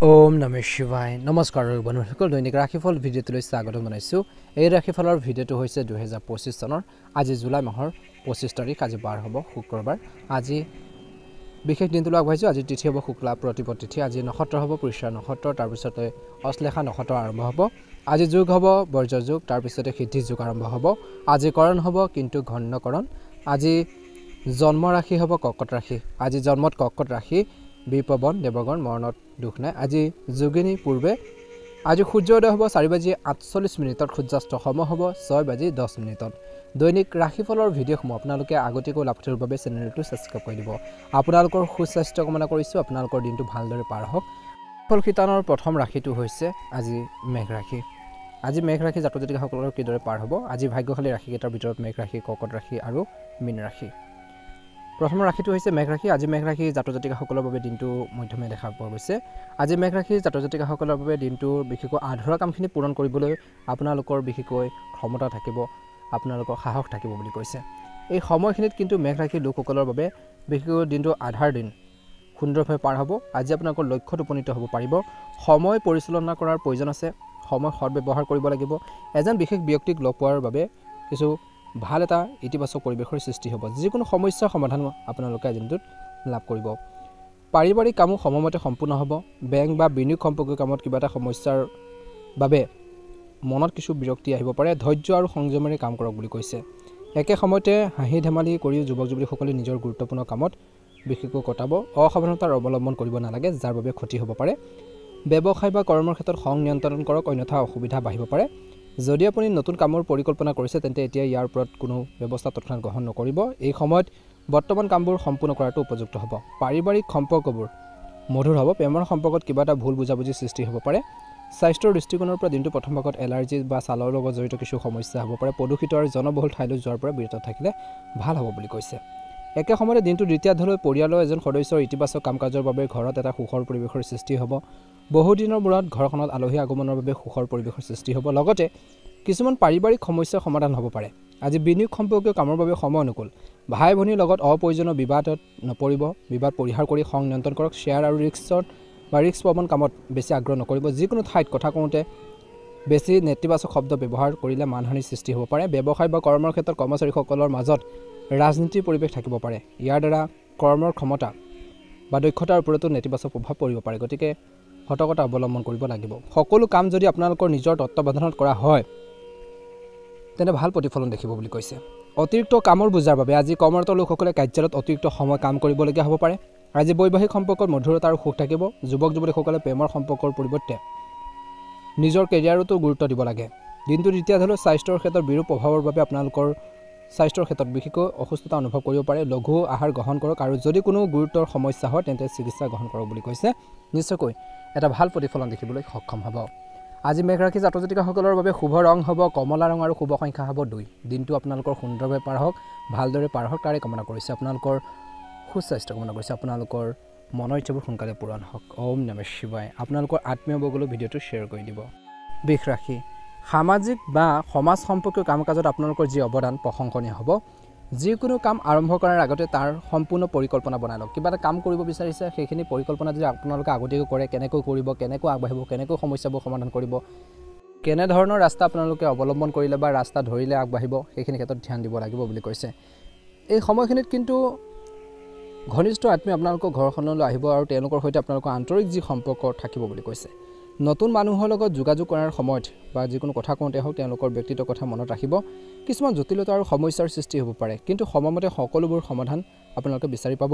ওম নমঃ শিৱায় নমস্কাৰ বন্ধুসকল দৈনিক ৰাশিফল ভিডিঅ'টোলৈ স্বাগত জনাইছোঁ। এই ৰাশিফলৰ ভিডিঅ'টো হৈছে 2025 চনৰ আজি জুলাই মাহৰ 25 তাৰিখ আজি বাৰ হ'ব শুক্ৰবাৰ। আজি বিশেষ দিনটো আগবাঢ়িছোঁ। আজি তিথি হ'ব শুক্লা প্ৰতিপদ তিথি। আজি নক্ষত্ৰ হ'ব পুষ্যা নক্ষত্ৰ, তাৰপিছতে অশ্লেষা নক্ষত্ৰ আৰম্ভ হ'ব। আজি যোগ হ'ব বৰ্জ্য যোগ, তাৰপিছতে সিদ্ধি যোগ আৰম্ভ হ'ব। আজি কৰণ হ'ব কিন্তু ঘন্যকৰণ। আজি জন্ম ৰাশি হ'ব কৰ্কট ৰাশি। আজি জন্মত কৰ্কট ৰাশি বিপৱন দেৱগণ মৰণত দুখ নাই। আজি যোগিনী পূৰ্বে আজি সূৰ্যোদয় হ'ব 4:48, সূৰ্যাস্ত সময় হ'ব 6:10। দৈনিক ৰাশিফলৰ ভিডিঅ'সমূহ আপোনালোকে আগতীয়াকৈ লাভ কৰিবৰ বাবে চেনেলটো ছাবস্ক্ৰাইব কৰি দিব। আপোনালোকৰ সুস্বাস্থ্য কামনা কৰিছোঁ। আপোনালোকৰ দিনটো ভালদৰে পাৰ হওক। ফল শিতানৰ প্ৰথম ৰাশিটো হৈছে আজি মেঘ ৰাশি। আজি মেঘ ৰাশি জাতক জাতিকাসকলৰ কিদৰে পাৰ হ'ব। আজি ভাগ্যশালী ৰাশিকেইটাৰ ভিতৰত মেঘ ৰাশি, কৰ্কট ৰাশি আৰু মীন ৰাশি। প্ৰথম ৰাশিটো হৈছে মেঘ ৰাশি। আজি মেঘ ৰাশি জাতক জাতিকাসকলৰ বাবে দিনটো মধ্যমীয়া দেখা পোৱা গৈছে। আজি মেঘ ৰাশি জাতক জাতিকাসকলৰ বাবে দিনটো বিশেষকৈ আধৰুৱা কামখিনি পূৰণ কৰিবলৈ আপোনালোকৰ বিশেষকৈ ক্ষমতা থাকিব, আপোনালোকৰ সাহস থাকিব বুলি কৈছে। এই সময়খিনিত কিন্তু মেঘ ৰাশিৰ লোকসকলৰ বাবে বিশেষকৈ দিনটো আধাৰ দিন সুন্দৰভাৱে পাৰ হ'ব। আজি আপোনালোকৰ লক্ষ্যত উপনীত হ'ব পাৰিব। সময় পৰিচালনা কৰাৰ প্ৰয়োজন আছে। সময় সদব্যৱহাৰ কৰিব লাগিব। এজন বিশেষ ব্যক্তিক লগ পোৱাৰ বাবে কিছু ভাল এটা ইতিবাচক পৰিৱেশৰ সৃষ্টি হ'ব। যিকোনো সমস্যাৰ সমাধান আপোনালোকে আজি দিনটোত লাভ কৰিব। পাৰিবাৰিক কামো সময়মতে সম্পূৰ্ণ হ'ব। বেংক বা বিনিয়োগ সম্পৰ্কীয় কামত কিবা এটা সমস্যাৰ বাবে মনত কিছু বিৰক্তি আহিব পাৰে। ধৈৰ্য আৰু সংযমেৰে কাম কৰক বুলি কৈছে। একে সময়তে হাঁহি ধেমালি কৰিও যুৱক যুৱতীসকলে নিজৰ গুৰুত্বপূৰ্ণ কামত বিশেষকৈ কটাব। অসাৱধানতাৰ অৱলম্বন কৰিব নালাগে, যাৰ বাবে ক্ষতি হ'ব পাৰে। ব্যৱসায় বা কৰ্মৰ ক্ষেত্ৰত খং নিয়ন্ত্ৰণ কৰক, অন্যথা অসুবিধা বাঢ়িব পাৰে। যদি আপুনি নতুন কামৰ পৰিকল্পনা কৰিছে তেন্তে এতিয়া ইয়াৰ ওপৰত কোনো ব্যৱস্থা তৎক্ষণাত গ্ৰহণ নকৰিব। এই সময়ত বৰ্তমান কামবোৰ সম্পূৰ্ণ কৰাটো উপযুক্ত হ'ব। পাৰিবাৰিক সম্পৰ্কবোৰ মধুৰ হ'ব। প্ৰেমৰ সম্পৰ্কত কিবা এটা ভুল বুজাবুজি সৃষ্টি হ'ব পাৰে। স্বাস্থ্যৰ দৃষ্টিকোণৰ পৰা দিনটো প্ৰথম ভাগত এলাৰ্জি বা ছালৰ লগত জড়িত কিছু সমস্যা হ'ব পাৰে। প্ৰদূষিত আৰু জনবহুল ঠাইলৈ যোৱাৰ পৰা বিৰত থাকিলে ভাল হ'ব বুলি কৈছে। একে সময়তে দিনটো দ্বিতীয়াৰ্ধলৈ পৰিয়ালৰ এজন সদস্যৰ ইতিবাচক কাম কাজৰ বাবে ঘৰত এটা সুখৰ পৰিৱেশৰ সৃষ্টি হ'ব। বহুদিনৰ মূৰত ঘৰখনত আলহী আগমনৰ বাবে সুখৰ পৰিৱেশৰ সৃষ্টি হ'ব। লগতে কিছুমান পাৰিবাৰিক সমস্যাৰ সমাধান হ'ব পাৰে। আজি বিনিয়োগ সম্পৰ্কীয় কামৰ বাবে সময় অনুকূল। ভাই ভনীৰ লগত অপ্ৰয়োজনীয় বিবাদত নপৰিব। বিবাদ পৰিহাৰ কৰি খং নিয়ন্ত্ৰণ কৰক। শ্বেয়াৰ আৰু ৰিস্ক প্ৰৱণ কামত বেছি আগ্ৰহ নকৰিব। যিকোনো ঠাইত কথা কওঁতে বেছি নেতিবাচক শব্দ ব্যৱহাৰ কৰিলে মানহানিৰ সৃষ্টি হ'ব পাৰে। ব্যৱসায় বা কৰ্মৰ ক্ষেত্ৰত কৰ্মচাৰীসকলৰ মাজত ৰাজনীতিৰ পৰিৱেশ থাকিব পাৰে। ইয়াৰ দ্বাৰা কৰ্মৰ ক্ষমতা বা দক্ষতাৰ ওপৰতো নেতিবাচক প্ৰভাৱ পৰিব পাৰে। গতিকে সতৰ্কতা অৱলম্বন কৰিব লাগিব। সকলো কাম যদি আপোনালোকৰ নিজৰ তত্ত্বাৱধানত কৰা হয় তেন্তে ভাল প্ৰতিফলন দেখিব বুলি কৈছে। অতিৰিক্ত কামৰ বোজাৰ বাবে আজি কৰ্মৰত লোকসকলে কাৰ্যালয়ত অতিৰিক্ত সময় কাম কৰিবলগীয়া হ'ব পাৰে। আজি বৈবাহিক সম্পৰ্কত মধুৰতা আৰু সুখ থাকিব। যুৱক যুৱতীসকলে প্ৰেমৰ সম্পৰ্কৰ পৰিৱৰ্তে নিজৰ কেৰিয়াৰতো গুৰুত্ব দিব লাগে। দিনটো দ্বিতীয়াৰ্ধলৈ স্বাস্থ্যৰ ক্ষেত্ৰত বিৰূপ প্ৰভাৱৰ বাবে আপোনালোকৰ স্বাস্থ্যৰ ক্ষেত্ৰত বিশেষকৈ অসুস্থতা অনুভৱ কৰিব পাৰে। লঘু আহাৰ গ্ৰহণ কৰক আৰু যদি কোনো গুৰুতৰ সমস্যা হয় তেন্তে চিকিৎসা গ্ৰহণ কৰক বুলি কৈছে। নিশ্চয়কৈ এটা ভাল প্ৰতিফলন দেখিবলৈ সক্ষম হ'ব। আজি মেঘ ৰাশি জাতক জাতিকাসকলৰ বাবে শুভ ৰং হ'ব কমলা ৰং আৰু শুভ সংখ্যা হ'ব 2। দিনটো আপোনালোকৰ সুন্দৰভাৱে পাৰ হওক, ভালদৰে পাৰ হওক তাৰে কামনা কৰিছে। আপোনালোকৰ সুস্বাস্থ্য কামনা কৰিছে। আপোনালোকৰ মনৰ ইচ্ছাবোৰ সোনকালে পূৰণ হওক। ওম নমঃ শিৱায়। আপোনালোকৰ আত্মীয় বৰ্গলৈ ভিডিঅ'টো শ্বেয়াৰ কৰি দিব। বৃষ ৰাশি। সামাজিক বা সমাজ সম্পৰ্কীয় কাম কাজত আপোনালোকৰ যি অৱদান প্ৰশংসনীয় হ'ব। যিকোনো কাম আৰম্ভ কৰাৰ আগতে তাৰ সম্পূৰ্ণ পৰিকল্পনা বনাই লওক। কিবা এটা কাম কৰিব বিচাৰিছে সেইখিনি পৰিকল্পনা যদি আপোনালোকে আগতীয়াকৈ কৰে, কেনেকৈ কৰিব, কেনেকৈ আগবাঢ়িব, কেনেকৈ সমস্যাবোৰ সমাধান কৰিব, কেনেধৰণৰ ৰাস্তা আপোনালোকে অৱলম্বন কৰিলে বা ৰাস্তা ধৰিলে আগবাঢ়িব, সেইখিনি ক্ষেত্ৰত ধ্যান দিব লাগিব বুলি কৈছে। এই সময়খিনিত কিন্তু ঘনিষ্ঠ আত্মীয় আপোনালোকৰ ঘৰখনলৈ আহিব আৰু তেওঁলোকৰ সৈতে আপোনালোকৰ আন্তৰিক যি সম্পৰ্ক থাকিব বুলি কৈছে। নতুন মানুহৰ লগত যোগাযোগ কৰাৰ সময়ত বা যিকোনো কথা কওঁতে হওক তেওঁলোকৰ ব্যক্তিত্বৰ কথা মনত ৰাখিব। কিছুমান জটিলতা আৰু সমস্যাৰ সৃষ্টি হ'ব পাৰে, কিন্তু সময়মতে সকলোবোৰ সমাধান আপোনালোকে বিচাৰি পাব।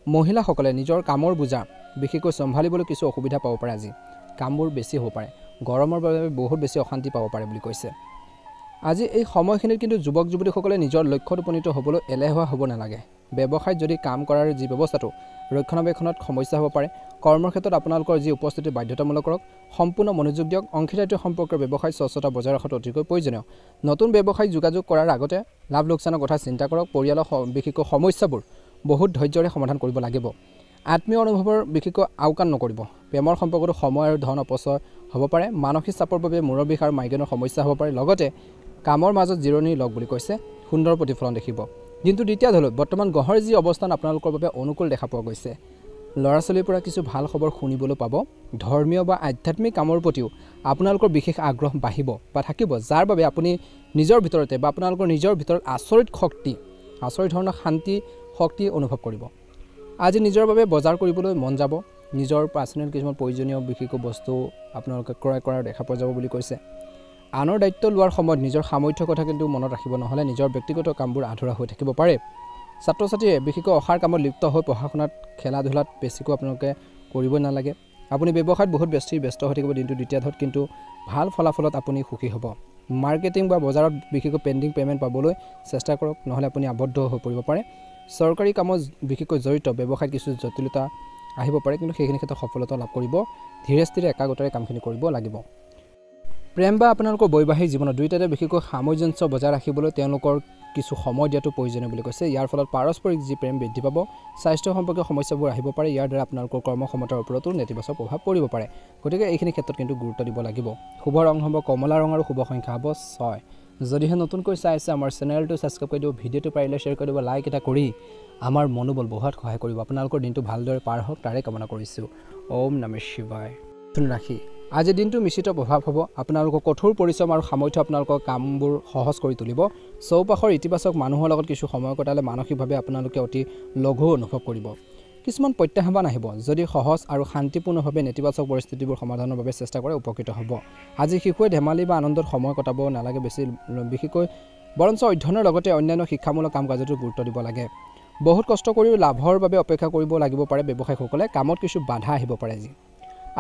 মহিলাসকলে নিজৰ কামৰ বোজা বিশেষকৈ চম্ভালিবলৈ কিছু অসুবিধা পাব পাৰে। আজি কামবোৰ বেছি হ'ব পাৰে। গৰমৰ বাবে বহুত বেছি অশান্তি পাব পাৰে বুলি কৈছে। আজি এই সময়খিনিত কিন্তু যুৱক যুৱতীসকলে নিজৰ লক্ষ্যত উপনীত হ'বলৈ এলেহুৱা হ'ব নালাগে। ব্যৱসায়ত যদি কাম কৰাৰ যি ব্যৱস্থাটো ৰক্ষণাবেক্ষণত সমস্যা হ'ব পাৰে। কৰ্মৰ ক্ষেত্ৰত আপোনালোকৰ যি উপস্থিতি বাধ্যতামূলক কৰক। সম্পূৰ্ণ মনোযোগ দিয়ক। অংশীদাৰিত্ব সম্পৰ্কৰ ব্যৱসায় স্বচ্ছতা বজাই ৰখাটো অতিকৈ প্ৰয়োজনীয়। নতুন ব্যৱসায়িক যোগাযোগ কৰাৰ আগতে লাভ লোকচানৰ কথা চিন্তা কৰক। পৰিয়ালৰ বিশেষকৈ সমস্যাবোৰ বহুত ধৈৰ্যৰে সমাধান কৰিব লাগিব। আত্মীয় অনুভৱৰ বিশেষকৈ আওকাণ নকৰিব। প্ৰেমৰ সম্পৰ্কতো সময় আৰু ধন অপচয় হ'ব পাৰে। মানসিক চাপৰ বাবে মূৰৰ বিষ আৰু মাইগ্ৰেনৰ সমস্যা হ'ব পাৰে। লগতে কামৰ মাজত জিৰণি লওক বুলি কৈছে। সুন্দৰ প্ৰতিফলন দেখিব। দিনটো দ্বিতীয়াৰ্ধলৈ বৰ্তমান গ্ৰহৰ যি অৱস্থান আপোনালোকৰ বাবে অনুকূল দেখা পোৱা গৈছে। ল'ৰা ছোৱালীৰ পৰা কিছু ভাল খবৰ শুনিবলৈ পাব ধৰ্মীয় বা আধ্যাত্মিক কামৰ প্ৰতিও আপোনালোকৰ বিশেষ আগ্ৰহ বাঢ়িব বা থাকিব যাৰ বাবে আপুনি নিজৰ ভিতৰতে বা আপোনালোকৰ নিজৰ ভিতৰত আচৰিত ধৰণৰ শান্তি শক্তি অনুভৱ কৰিব আজি নিজৰ বাবে বজাৰ কৰিবলৈ মন যাব নিজৰ পাৰ্সোনেল কিছুমান প্ৰয়োজনীয় বিশেষ বস্তু আপোনালোকে ক্ৰয় কৰাৰ দেখা পোৱা যাব বুলি কৈছে আনৰ দায়িত্ব লোৱাৰ সময়ত নিজৰ সামৰ্থ্যৰ কথা কিন্তু মনত ৰাখিব নহলে নিজৰ ব্যক্তিগত কামবোৰ আধৰুৱা হৈ থাকিব পাৰে ছাত্ৰ ছাত্ৰীয়ে বিশেষকৈ অহাৰ কামত লিপ্ত হৈ পঢ়া শুনাত খেলা ধূলাত বেছিকৈ আপোনালোকে কৰিব নালাগে আপুনি ব্যৱসায়ত বহুত ব্যস্ত হৈ থাকিব দিনটো দ্বিতীয়াধত কিন্তু ভাল ফলাফলত আপুনি সুখী হ'ব মাৰ্কেটিং বা বজাৰত বিশেষকৈ পেণ্ডিং পেমেণ্ট পাবলৈ চেষ্টা কৰক নহলে আপুনি আবদ্ধ হৈ পৰিব পাৰে চৰকাৰী কামত বিশেষকৈ জড়িত ব্যৱসায়ত কিছু জটিলতা আহিব পাৰে কিন্তু সেইখিনি ক্ষেত্ৰত সফলতা লাভ কৰিব ধীৰে স্থিৰে একাগ্ৰতাৰে কামখিনি কৰিব লাগিব প্ৰেম বা আপোনালোকৰ বৈবাহিক জীৱনত দুইটাতে বিশেষকৈ সামঞ্জস্য বজাই ৰাখিবলৈ তেওঁলোকৰ কিছু সময় দিয়াটো প্ৰয়োজনীয় বুলি কৈছে ইয়াৰ ফলত পাৰস্পৰিক যি প্ৰেম বৃদ্ধি পাব স্বাস্থ্য সম্পৰ্কীয় সমস্যাবোৰ আহিব পাৰে ইয়াৰ দ্বাৰা আপোনালোকৰ কৰ্মক্ষমতাৰ ওপৰতো নেতিবাচক প্ৰভাৱ পৰিব পাৰে গতিকে এইখিনি ক্ষেত্ৰত কিন্তু গুৰুত্ব দিব লাগিব শুভ ৰং হ'ব কমলা ৰং আৰু শুভ সংখ্যা হ'ব 6 যদিহে নতুনকৈ চাই আছে আমাৰ চেনেলটো ছাবস্ক্ৰাইব কৰি দিব ভিডিঅ'টো পাৰিলে শ্বেয়াৰ কৰি দিব লাইক এটা কৰি আমাৰ মনোবল বঢ়োৱাত সহায় কৰিব আপোনালোকৰ দিনটো ভালদৰে পাৰ হওক তাৰে কামনা কৰিছোঁ ওম নমঃ শিৱায় ৰাখি আজিৰ দিনটো মিশ্ৰিত প্ৰভাৱ হ'ব আপোনালোকৰ কঠোৰ পৰিশ্ৰম আৰু সামৰ্থ্য আপোনালোকৰ কামবোৰ সহজ কৰি তুলিব চৌপাশৰ ইতিবাচক মানুহৰ লগত কিছু সময় কটালে মানসিকভাৱে আপোনালোকে অতি লঘু অনুভৱ কৰিব কিছুমান প্ৰত্যাহ্বান আহিব যদি সহজ আৰু শান্তিপূৰ্ণভাৱে নেতিবাচক পৰিস্থিতিবোৰ সমাধানৰ বাবে চেষ্টা কৰে উপকৃত হ'ব আজি শিশুৱে ধেমালি বা আনন্দত সময় কটাব নালাগে বেছি বিশেষকৈ বৰঞ্চ অধ্যয়নৰ লগতে অন্যান্য শিক্ষামূলক কাম কাজতো গুৰুত্ব দিব লাগে বহুত কষ্ট কৰিও লাভৰ বাবে অপেক্ষা কৰিব লাগিব পাৰে ব্যৱসায়ীসকলে কামত কিছু বাধা আহিব পাৰে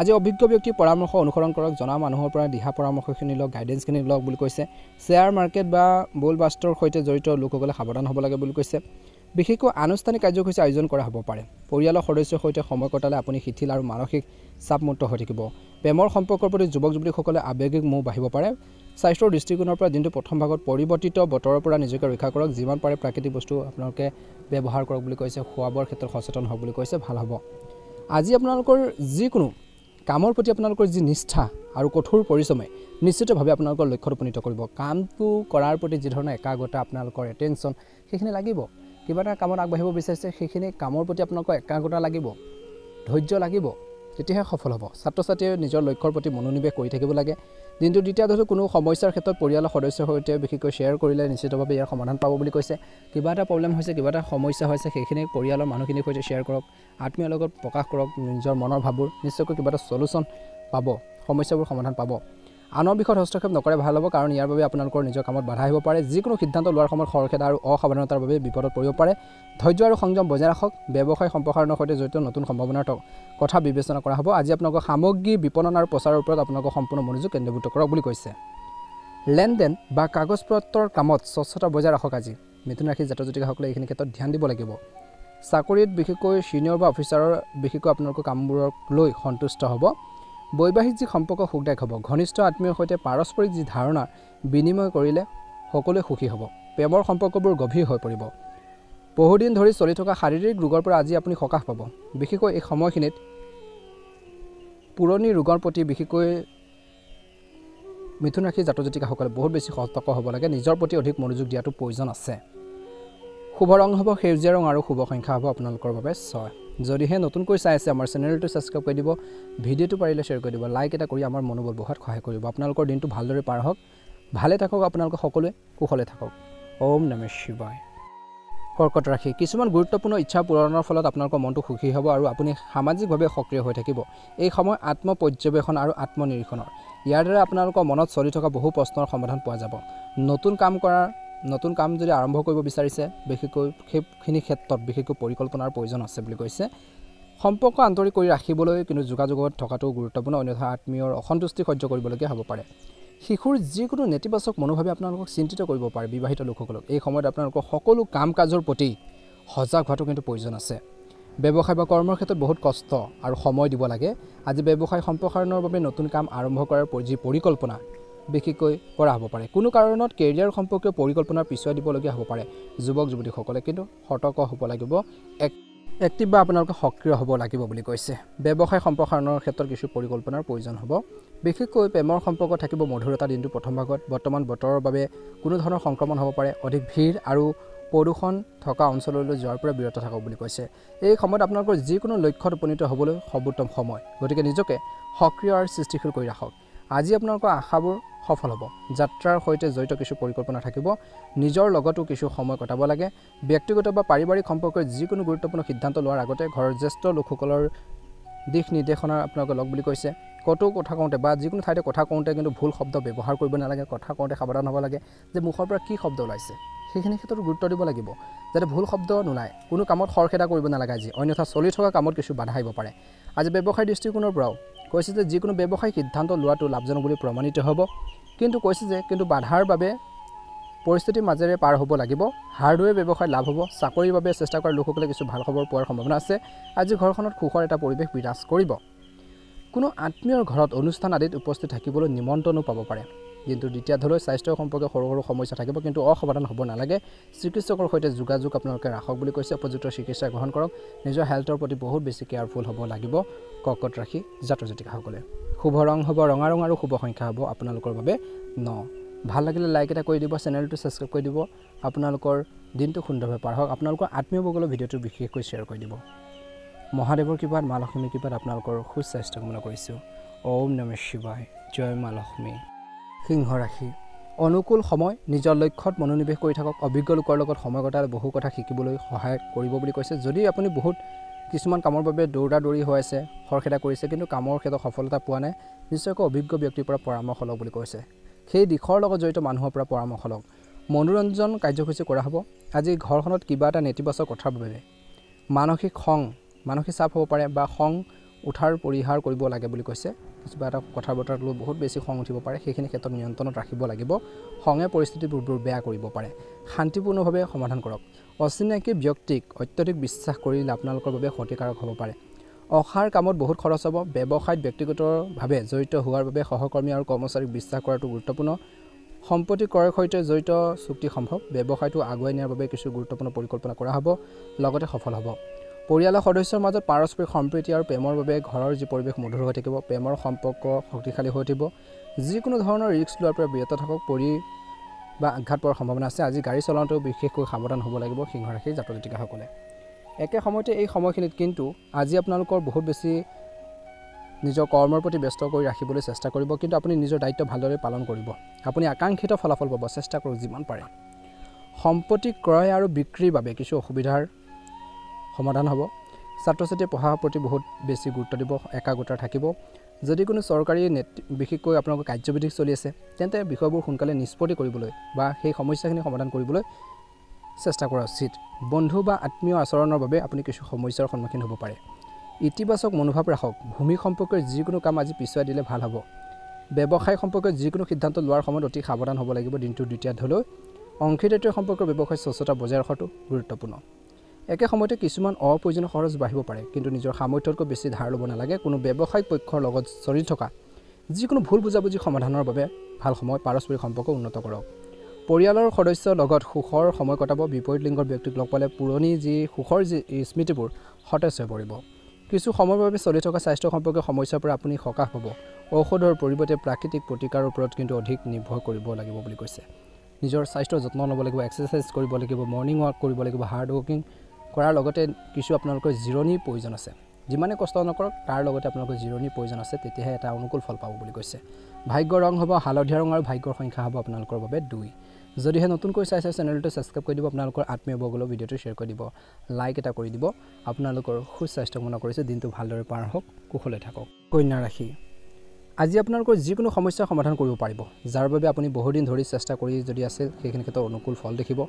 আজি অভিজ্ঞ ব্যক্তিৰ পৰামৰ্শ অনুসৰণ কৰক জনা মানুহৰ পৰা দিহা পৰামৰ্শখিনি লওক গাইডেন্সখিনি লওক বুলি কৈছে শ্বেয়াৰ মাৰ্কেট বা বুলবাস্টাৰৰ সৈতে জড়িত লোকসকলে সাৱধান হ'ব লাগে বুলি কৈছে বিশেষকৈ আনুষ্ঠানিক কাৰ্যসূচী আয়োজন কৰা হ'ব পাৰে পৰিয়ালৰ সদস্যৰ সৈতে সময় কটালে আপুনি শিথিল আৰু মানসিক চাপমুক্ত হৈ থাকিব প্ৰেমৰ সম্পৰ্কৰ প্ৰতি যুৱক যুৱতীসকলে আৱেগিক মোহ বাঢ়িব পাৰে স্বাস্থ্যৰ দৃষ্টিকোণৰ পৰা দিনটো প্ৰথম ভাগত পৰিৱৰ্তিত বতৰৰ পৰা নিজকে ৰক্ষা কৰক যিমান পাৰে প্ৰাকৃতিক বস্তু আপোনালোকে ব্যৱহাৰ কৰক বুলি কৈছে খোৱা বোৱাৰ ক্ষেত্ৰত সচেতন হওক বুলি কৈছে ভাল হ'ব আজি আপোনালোকৰ যিকোনো কামৰ প্ৰতি আপোনালোকৰ যি নিষ্ঠা আৰু কঠোৰ পৰিশ্ৰমে নিশ্চিতভাৱে আপোনালোকৰ লক্ষ্যত উপনীত কৰিব কামটো কৰাৰ প্ৰতি যি ধৰণৰ একাগ্ৰতা আপোনালোকৰ এটেনশ্যন সেইখিনি লাগিব কিবা এটা কামত আগবাঢ়িব বিচাৰিছে সেইখিনি কামৰ প্ৰতি আপোনালোকৰ একাগ্ৰতা লাগিব ধৈৰ্য লাগিব তেতিয়াহে সফল হ'ব ছাত্ৰ ছাত্ৰীয়ে নিজৰ লক্ষ্যৰ প্ৰতি মনোনিৱেশ কৰি থাকিব লাগে দিনটো দ্বিতীয়তে কোনো সমস্যাৰ ক্ষেত্ৰত পৰিয়ালৰ সদস্যৰ সৈতে বিশেষকৈ শ্বেয়াৰ কৰিলে নিশ্চিতভাৱে ইয়াৰ সমাধান পাব বুলি কৈছে কিবা এটা প্ৰব্লেম হৈছে কিবা এটা সমস্যা হৈছে সেইখিনি পৰিয়ালৰ মানুহখিনিৰ সৈতে শ্বেয়াৰ কৰক আত্মীয়ৰ লগত প্ৰকাশ কৰক নিজৰ মনৰ ভাৱবোৰ নিশ্চয়কৈ কিবা এটা সলিউশ্যন পাব সমস্যাবোৰ সমাধান পাব আনৰ বিষয়ত হস্তক্ষেপ নকৰে ভাল হ'ব কাৰণ ইয়াৰ বাবে আপোনালোকৰ নিজৰ কামত বাধা আহিব পাৰে যিকোনো সিদ্ধান্ত লোৱাৰ সময়ত খৰখেদা আৰু অসাৱধানতাৰ বাবে বিপদত পৰিব পাৰে ধৈৰ্য আৰু সংযম বজাই ৰাখক ব্যৱসায় সম্প্ৰসাৰণৰ সৈতে জড়িত নতুন সম্ভাৱনাৰ কথা বিবেচনা কৰা হ'ব আজি আপোনালোকৰ সামগ্ৰী বিপণন আৰু প্ৰচাৰৰ ওপৰত আপোনালোকৰ সম্পূৰ্ণ মনোযোগ কেন্দ্ৰীভূত কৰক বুলি কৈছে লেনদেন বা কাগজ পত্ৰৰ কামত স্বচ্ছতা বজাই ৰাখক আজি মিথুন ৰাশিৰ জাতক জাতিকাসকলে এইখিনি ক্ষেত্ৰত ধ্যান দিব লাগিব চাকৰিত বিশেষকৈ সিনিয়ৰ বা অফিচাৰৰ বিশেষকৈ আপোনালোকৰ কামবোৰক লৈ সন্তুষ্ট হ'ব বৈবাহিক যি সম্পৰ্ক সুখদায়ক হ'ব ঘনিষ্ঠ আত্মীয়ৰ সৈতে পাৰস্পৰিক যি ধাৰণা বিনিময় কৰিলে সকলোৱে সুখী হ'ব প্ৰেমৰ সম্পৰ্কবোৰ গভীৰ হৈ পৰিব বহুদিন ধৰি চলি থকা শাৰীৰিক ৰোগৰ পৰা আজি আপুনি সকাহ পাব বিশেষকৈ এই সময়খিনিত পুৰণি ৰোগৰ প্ৰতি বিশেষকৈ মিথুন ৰাশিৰ জাতক জাতিকাসকলে বহুত বেছি সতৰ্ক হ'ব লাগে নিজৰ প্ৰতি অধিক মনোযোগ দিয়াটো প্ৰয়োজন আছে শুভ ৰং হ'ব সেউজীয়া ৰং আৰু শুভ সংখ্যা হ'ব আপোনালোকৰ বাবে 6 যদিহে নতুনকৈ চাই আছে আমাৰ চেনেলটো ছাবস্ক্ৰাইব কৰি দিব ভিডিঅ'টো পাৰিলে শ্বেয়াৰ কৰি দিব লাইক এটা কৰি আমাৰ মনোবল বঢ়োৱাত সহায় কৰিব আপোনালোকৰ দিনটো ভালদৰে পাৰ হওক ভালে থাকক আপোনালোক সকলোৱে কুশলে থাকক ওম নমঃ শিৱায় কৰ্কট ৰাশি কিছুমান গুৰুত্বপূৰ্ণ ইচ্ছা পূৰণৰ ফলত আপোনালোকৰ মনটো সুখী হ'ব আৰু আপুনি সামাজিকভাৱে সক্ৰিয় হৈ থাকিব এই সময় আত্মপৰ্যবেক্ষণ আৰু আত্মনিৰীক্ষণৰ ইয়াৰ দ্বাৰা আপোনালোকৰ মনত চলি থকা বহু প্ৰশ্নৰ সমাধান পোৱা যাব নতুন কাম যদি আৰম্ভ কৰিব বিচাৰিছে বিশেষকৈ সেইখিনি ক্ষেত্ৰত বিশেষকৈ পৰিকল্পনাৰ প্ৰয়োজন আছে বুলি কৈছে সম্পৰ্ক আন্তৰিক কৰি ৰাখিবলৈ কিন্তু যোগাযোগত থকাটো গুৰুত্বপূৰ্ণ অন্যথা আত্মীয়ৰ অসন্তুষ্টি সহ্য কৰিবলগীয়া হ'ব পাৰে শিশুৰ যিকোনো নেতিবাচক মনোভাৱে আপোনালোকক চিন্তিত কৰিব পাৰে বিবাহিত লোকসকলক এই সময়ত আপোনালোকৰ সকলো কাম কাজৰ প্ৰতি সজাগ হোৱাটো কিন্তু প্ৰয়োজন আছে ব্যৱসায় বা কৰ্মৰ ক্ষেত্ৰত বহুত কষ্ট আৰু সময় দিব লাগে আজি ব্যৱসায় সম্প্ৰসাৰণৰ বাবে নতুন কাম আৰম্ভ কৰাৰ যি পৰিকল্পনা বিশেষকৈ কৰা হ'ব পাৰে কোনো কাৰণত কেৰিয়াৰ সম্পৰ্কীয় পৰিকল্পনাৰ পিছুৱাই দিবলগীয়া হ'ব পাৰে যুৱক যুৱতীসকলে কিন্তু সতৰ্ক হ'ব লাগিব এক্টিভ বা আপোনালোকে সক্ৰিয় হ'ব লাগিব বুলি কৈছে ব্যৱসায় সম্প্ৰসাৰণৰ ক্ষেত্ৰত কিছু পৰিকল্পনাৰ প্ৰয়োজন হ'ব বিশেষকৈ প্ৰেমৰ সম্পৰ্ক থাকিব মধুৰতা দিনটো প্ৰথম ভাগত বৰ্তমান বতৰৰ বাবে কোনো ধৰণৰ সংক্ৰমণ হ'ব পাৰে অধিক ভিৰ আৰু প্ৰদূষণ থকা অঞ্চললৈ যোৱাৰ পৰা বিৰত থাকক বুলি কৈছে। এই সময়ত আপোনালোকৰ যিকোনো লক্ষ্যত উপনীত হ'বলৈ সৰ্বোত্তম সময়, গতিকে নিজকে সক্ৰিয় আৰু সৃষ্টিশীল কৰি ৰাখক। আজি আপোনালোকৰ আশাবোৰ সফল হ'ব। যাত্ৰাৰ সৈতে জড়িত কিছু পৰিকল্পনা থাকিব, নিজৰ লগতো কিছু সময় কটাব লাগে। ব্যক্তিগত বা পাৰিবাৰিক সম্পৰ্কৰ যিকোনো গুৰুত্বপূৰ্ণ সিদ্ধান্ত লোৱাৰ আগতে ঘৰৰ জ্যেষ্ঠ লোকসকলৰ দিশ নিৰ্দেশনা আপোনালোকে লওক বুলি কৈছে। কতো কথা কওঁতে বা যিকোনো ঠাইতে কথা কওঁতে কিন্তু ভুল শব্দ ব্যৱহাৰ কৰিব নালাগে। কথা কওঁতে সাৱধান হ'ব লাগে যে মুখৰ পৰা কি শব্দ ওলাইছে, সেইখিনি ক্ষেত্ৰত গুৰুত্ব দিব লাগিব যাতে ভুল শব্দ নোলায়। কোনো কামত খৰখেদা কৰিব নালাগে আজি, অন্যথা চলি থকা কামত কিছু বাধা আহিব পাৰে। আজি ব্যৱসায় দৃষ্টিকোণৰ পৰাও কৈছে যে যিকোনো ব্যৱসায়িক সিদ্ধান্ত লোৱাটো লাভজনক বুলি প্ৰমাণিত হ'ব, কিন্তু কৈছে যে কিন্তু বাধাৰ বাবে পৰিস্থিতিৰ মাজেৰে পাৰ হ'ব লাগিব। হাৰ্ডৱেৰ ব্যৱসায় লাভ হ'ব। চাকৰিৰ বাবে চেষ্টা কৰা লোকসকলে কিছু ভাল খবৰ পোৱাৰ সম্ভাৱনা আছে। আজি ঘৰখনত সুখৰ এটা পৰিৱেশ বিৰাজ কৰিব। কোনো আত্মীয়ৰ ঘৰত অনুষ্ঠান আদিত উপস্থিত থাকিবলৈ নিমন্ত্ৰণো পাব পাৰে। কিন্তু দ্বিতীয়াৰ্ধলৈ স্বাস্থ্য সম্পৰ্কে সৰু সৰু সমস্যা থাকিব, কিন্তু অসাৱধান হ'ব নালাগে। চিকিৎসকৰ সৈতে যোগাযোগ আপোনালোকে ৰাখক বুলি কৈছে। উপযুক্ত চিকিৎসা গ্ৰহণ কৰক। নিজৰ হেল্থৰ প্ৰতি বহুত বেছি কেয়াৰফুল হ'ব লাগিব কৰ্কট ৰাশি জাতক জাতিকাসকলে। শুভ ৰং হ'ব ৰঙা ৰং আৰু শুভ সংখ্যা হ'ব আপোনালোকৰ বাবে 9। ভাল লাগিলে লাইক এটা কৰি দিব, চেনেলটো ছাবস্ক্ৰাইব কৰি দিব। আপোনালোকৰ দিনটো সুন্দৰভাৱে পাৰ হওক। আপোনালোকৰ আত্মীয়সকলৰ ভিডিঅ'টো বিশেষকৈ শ্বেয়াৰ কৰি দিব। মহাদেৱৰ কৃপাত, মা লক্ষ্মীৰ কৃপাত আপোনালোকৰ সুস্বাস্থ্য কামনা কৰিছোঁ। ওম নমঃ শিৱায়। জয় মা লক্ষ্মী। সিংহ ৰাশি, অনুকূল সময়। নিজৰ লক্ষ্যত মনোনিৱেশ কৰি থাকক। অভিজ্ঞ লোকৰ লগত সময় কটালে বহু কথা শিকিবলৈ সহায় কৰিব বুলি কৈছে। যদি আপুনি বহুত কিছুমান কামৰ বাবে দৌৰা দৌৰি হৈ আছে, খৰখেদা কৰিছে, কিন্তু কামৰ ক্ষেত্ৰত সফলতা পোৱা নাই, নিশ্চয়কৈ অভিজ্ঞ ব্যক্তিৰ পৰা পৰামৰ্শ লওক বুলি কৈছে। সেই দিশৰ লগত জড়িত মানুহৰ পৰা পৰামৰ্শ লওক। মনোৰঞ্জন কাৰ্যসূচী কৰা হ'ব। আজি ঘৰখনত কিবা এটা নেতিবাচক কথাৰ বাবে মানসিক চাপ হ'ব পাৰে বা খং উঠাৰ পৰিহাৰ কৰিব লাগে বুলি কৈছে। কিবা এটা কথা বতৰাত লৈ বহুত বেছি খং উঠিব পাৰে, সেইখিনি ক্ষেত্ৰত নিয়ন্ত্ৰণত ৰাখিব লাগিব। খঙে পৰিস্থিতিবোৰ বেয়া কৰিব পাৰে। শান্তিপূৰ্ণভাৱে সমাধান কৰক। অচিনাকি ব্যক্তিক অত্যধিক বিশ্বাস কৰিলে আপোনালোকৰ বাবে ক্ষতিকাৰক হ'ব পাৰে। অসাৰ কামত বহুত খৰচ হ'ব। ব্যৱসায়ত ব্যক্তিগতভাৱে জড়িত হোৱাৰ বাবে সহকৰ্মী আৰু কৰ্মচাৰীক বিশ্বাস কৰাটো গুৰুত্বপূৰ্ণ। সম্পত্তি ক্ৰয়ৰ সৈতে জড়িত চুক্তি সম্ভৱ। ব্যৱসায়টো আগুৱাই নিয়াৰ বাবে কিছু গুৰুত্বপূৰ্ণ পৰিকল্পনা কৰা হ'ব, লগতে সফল হ'ব। পৰিয়ালৰ সদস্যৰ মাজত পাৰস্পৰিক সম্প্ৰীতি আৰু প্ৰেমৰ বাবে ঘৰৰ যি পৰিৱেশ মধুৰ হৈ থাকিব। প্ৰেমৰ সম্পৰ্ক শক্তিশালী হৈ থাকিব। যিকোনো ধৰণৰ ৰিস্ক লোৱাৰ পৰা বিৰত থাকক। পৰি বা আঘাত পোৱাৰ সম্ভাৱনা আছে। আজি গাড়ী চলাওঁতেও বিশেষকৈ সাৱধান হ'ব লাগিব সিংহ ৰাশিৰ জাতক জাতিকাসকলে। একে সময়তে এই সময়খিনিত কিন্তু আজি আপোনালোকৰ বহুত বেছি নিজৰ কৰ্মৰ প্ৰতি ব্যস্ত কৰি ৰাখিবলৈ চেষ্টা কৰিব, কিন্তু আপুনি নিজৰ দায়িত্ব ভালদৰে পালন কৰিব। আপুনি আকাংক্ষিত ফলাফল পাব, চেষ্টা কৰক যিমান পাৰে। সম্পত্তি ক্ৰয় আৰু বিক্ৰীৰ বাবে কিছু অসুবিধাৰ সমাধান হ'ব। ছাত্ৰ ছাত্ৰীয়ে পঢ়াৰ প্ৰতি বহুত বেছি গুৰুত্ব দিব, একাগ্ৰতা থাকিব। যদি কোনো চৰকাৰী বিশেষকৈ আপোনালোকৰ কাৰ্যবিধি চলি আছে, তেন্তে বিষয়বোৰ সোনকালে নিষ্পত্তি কৰিবলৈ বা সেই সমস্যাখিনি সমাধান কৰিবলৈ চেষ্টা কৰা উচিত। বন্ধু বা আত্মীয় আচৰণৰ বাবে আপুনি কিছু সমস্যাৰ সন্মুখীন হ'ব পাৰে। ইতিবাচক মনোভাৱ ৰাখক। ভূমি সম্পৰ্কীয় যিকোনো কাম আজি পিছুৱাই দিলে ভাল হ'ব। ব্যৱসায় সম্পৰ্কীয় যিকোনো সিদ্ধান্ত লোৱাৰ সময়ত অতি সাৱধান হ'ব লাগিব দিনটোৰ দ্বিতীয়াৰ্ধলৈ। অংশীদাৰীত্ব সম্পৰ্কীয় ব্যৱসায় স্বচ্ছতা বজাই ৰখাটো গুৰুত্বপূৰ্ণ। একে সময়তে কিছুমান অপ্ৰয়োজনীয় খৰচ বাঢ়িব পাৰে, কিন্তু নিজৰ সামৰ্থ্যতকৈ বেছি ধাৰ ল'ব নালাগে। কোনো ব্যৱসায়িক পক্ষৰ লগত চলি থকা যিকোনো ভুল বুজাবুজি সমাধানৰ বাবে ভাল সময়। পাৰস্পৰিক সম্পৰ্ক উন্নত কৰক। পৰিয়ালৰ সদস্যৰ লগত সুখৰ সময় কটাব। বিপৰীত লিংগৰ ব্যক্তিক লগ পালে পুৰণি যি সুখৰ যি স্মৃতিবোৰ সতেজ হৈ পৰিব। কিছু সময়ৰ বাবে চলি থকা স্বাস্থ্য সম্পৰ্কীয় সমস্যাৰ পৰা আপুনি সকাহ পাব। ঔষধৰ পৰিৱৰ্তে প্ৰাকৃতিক প্ৰতিকাৰৰ ওপৰত কিন্তু অধিক নিৰ্ভৰ কৰিব লাগিব বুলি কৈছে। নিজৰ স্বাস্থ্যৰ যত্ন ল'ব লাগিব, এক্সাৰচাইজ কৰিব লাগিব, মৰ্ণিং ৱাক কৰিব লাগিব, হাৰ্ড ৱৰ্কিং কৰাৰ লগতে কিছু আপোনালোকৰ জিৰণিৰ প্ৰয়োজন আছে। যিমানে কষ্ট নকৰক তাৰ লগতে আপোনালোকৰ জিৰণিৰ প্ৰয়োজন আছে, তেতিয়াহে এটা অনুকূল ফল পাব বুলি কৈছে। ভাগ্যৰ ৰং হ'ব হালধীয়া ৰং আৰু ভাগ্যৰ সংখ্যা হ'ব আপোনালোকৰ বাবে 2। যদিহে নতুনকৈ চাইছে চেনেলটো ছাবস্ক্ৰাইব কৰি দিব। আপোনালোকৰ আত্মীয়বৰ্গলৈ ভিডিঅ'টো শ্বেয়াৰ কৰি দিব, লাইক এটা কৰি দিব। আপোনালোকৰ সুস্বাস্থ্য কামনা কৰিছে। দিনটো ভালদৰে পাৰ হওক, কুশলে থাকক। কন্যা ৰাশি, আজি আপোনালোকৰ যিকোনো সমস্যাৰ সমাধান কৰিব পাৰিব, যাৰ বাবে আপুনি বহুদিন ধৰি চেষ্টা কৰি যদি আছে সেইখিনি ক্ষেত্ৰত অনুকূল ফল দেখিব।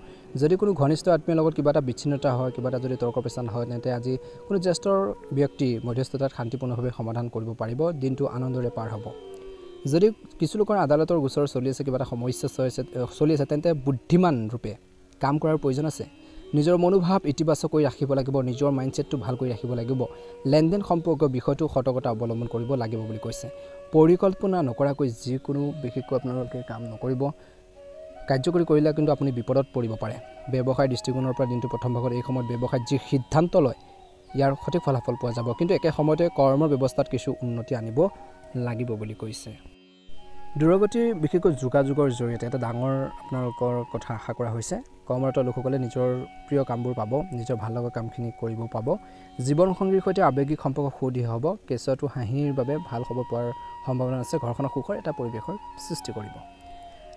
যদি কোনো ঘনিষ্ঠ আত্মীয়ৰ লগত কিবা এটা বিচ্ছিন্নতা হয়, কিবা এটা যদি তৰ্ক পেচান হয়, তেন্তে আজি কোনো জ্যেষ্ঠ ব্যক্তি মধ্যস্থতাত শান্তিপূৰ্ণভাৱে সমাধান কৰিব পাৰিব। দিনটো আনন্দৰে পাৰ হ'ব। যদি কিছু লোকৰ আদালতৰ গোচৰ চলি আছে, কিবা এটা সমস্যা চলি আছে, তেন্তে বুদ্ধিমান ৰূপে কাম কৰাৰ প্ৰয়োজন আছে। নিজৰ মনোভাৱ ইতিবাচক কৰি ৰাখিব লাগিব। নিজৰ মাইণ্ডছেটটো ভাল কৰি ৰাখিব লাগিব। লেনদেন সম্পৰ্কীয় বিষয়টো সতৰ্কতা অৱলম্বন কৰিব লাগিব বুলি কৈছে। পৰিকল্পনা নকৰাকৈ যিকোনো বিশেষকৈ আপোনালোকে কাম নকৰিব। কাৰ্যকৰী কৰিলে কিন্তু আপুনি বিপদত পৰিব পাৰে। ব্যৱসায় দৃষ্টিকোণৰ পৰা দিনটো প্ৰথম ভাগত এই সময়ত ব্যৱসায়ত যি সিদ্ধান্ত লয় ইয়াৰ সঠিক ফলাফল পোৱা যাব, কিন্তু একে সময়তে কৰ্মৰ ব্যৱস্থাত কিছু উন্নতি আনিব লাগিব বুলি কৈছে। দূৰগতিৰ বিশেষকৈ যোগাযোগৰ জৰিয়তে এটা ডাঙৰ আপোনালোকৰ কথা আশা কৰা হৈছে কৰ্মৰত লোকসকলে নিজৰ প্ৰিয় কামবোৰ পাব নিজৰ ভাল লগা কামখিনি কৰিব পাব জীৱনসংগীৰ সৈতে আৱেগিক সম্পৰ্ক সুদৃঢ় হ'ব কেঁচুৱাটো হাঁহিৰ বাবে ভাল খবৰ পোৱাৰ সম্ভাৱনা আছে ঘৰখনৰ সুখৰ এটা পৰিৱেশৰ সৃষ্টি কৰিব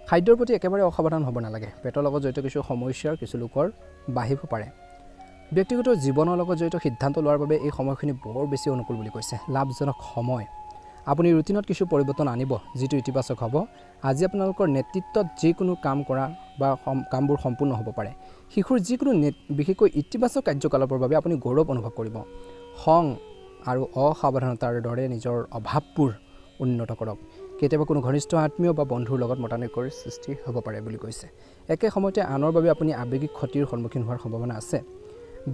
খাদ্যৰ প্ৰতি একেবাৰে অসাৱধান হ'ব নালাগে পেটৰ লগত জড়িত কিছু সমস্যাৰ কিছু লোকৰ বাঢ়িব পাৰে ব্যক্তিগত জীৱনৰ লগত জড়িত সিদ্ধান্ত লোৱাৰ বাবে এই সময়খিনি বৰ বেছি অনুকূল বুলি কৈছে লাভজনক সময় আপুনি ৰুটিনত কিছু পৰিৱৰ্তন আনিব যিটো ইতিবাচক হ'ব আজি আপোনালোকৰ নেতৃত্বত যিকোনো কাম কৰা বা কামবোৰ সম্পূৰ্ণ হ'ব পাৰে শিশুৰ যিকোনো বিশেষকৈ ইতিবাচক কাৰ্যকলাপৰ বাবে আপুনি গৌৰৱ অনুভৱ কৰিব খং আৰু অসাৱধানতাৰ দৰে নিজৰ অভাৱবোৰ উন্নত কৰক কেতিয়াবা কোনো ঘনিষ্ঠ আত্মীয় বা বন্ধুৰ লগত মতানৈক্যৰ সৃষ্টি হ'ব পাৰে বুলি কৈছে একে সময়তে আনৰ বাবে আপুনি আৱেগিক ক্ষতিৰ সন্মুখীন হোৱাৰ সম্ভাৱনা আছে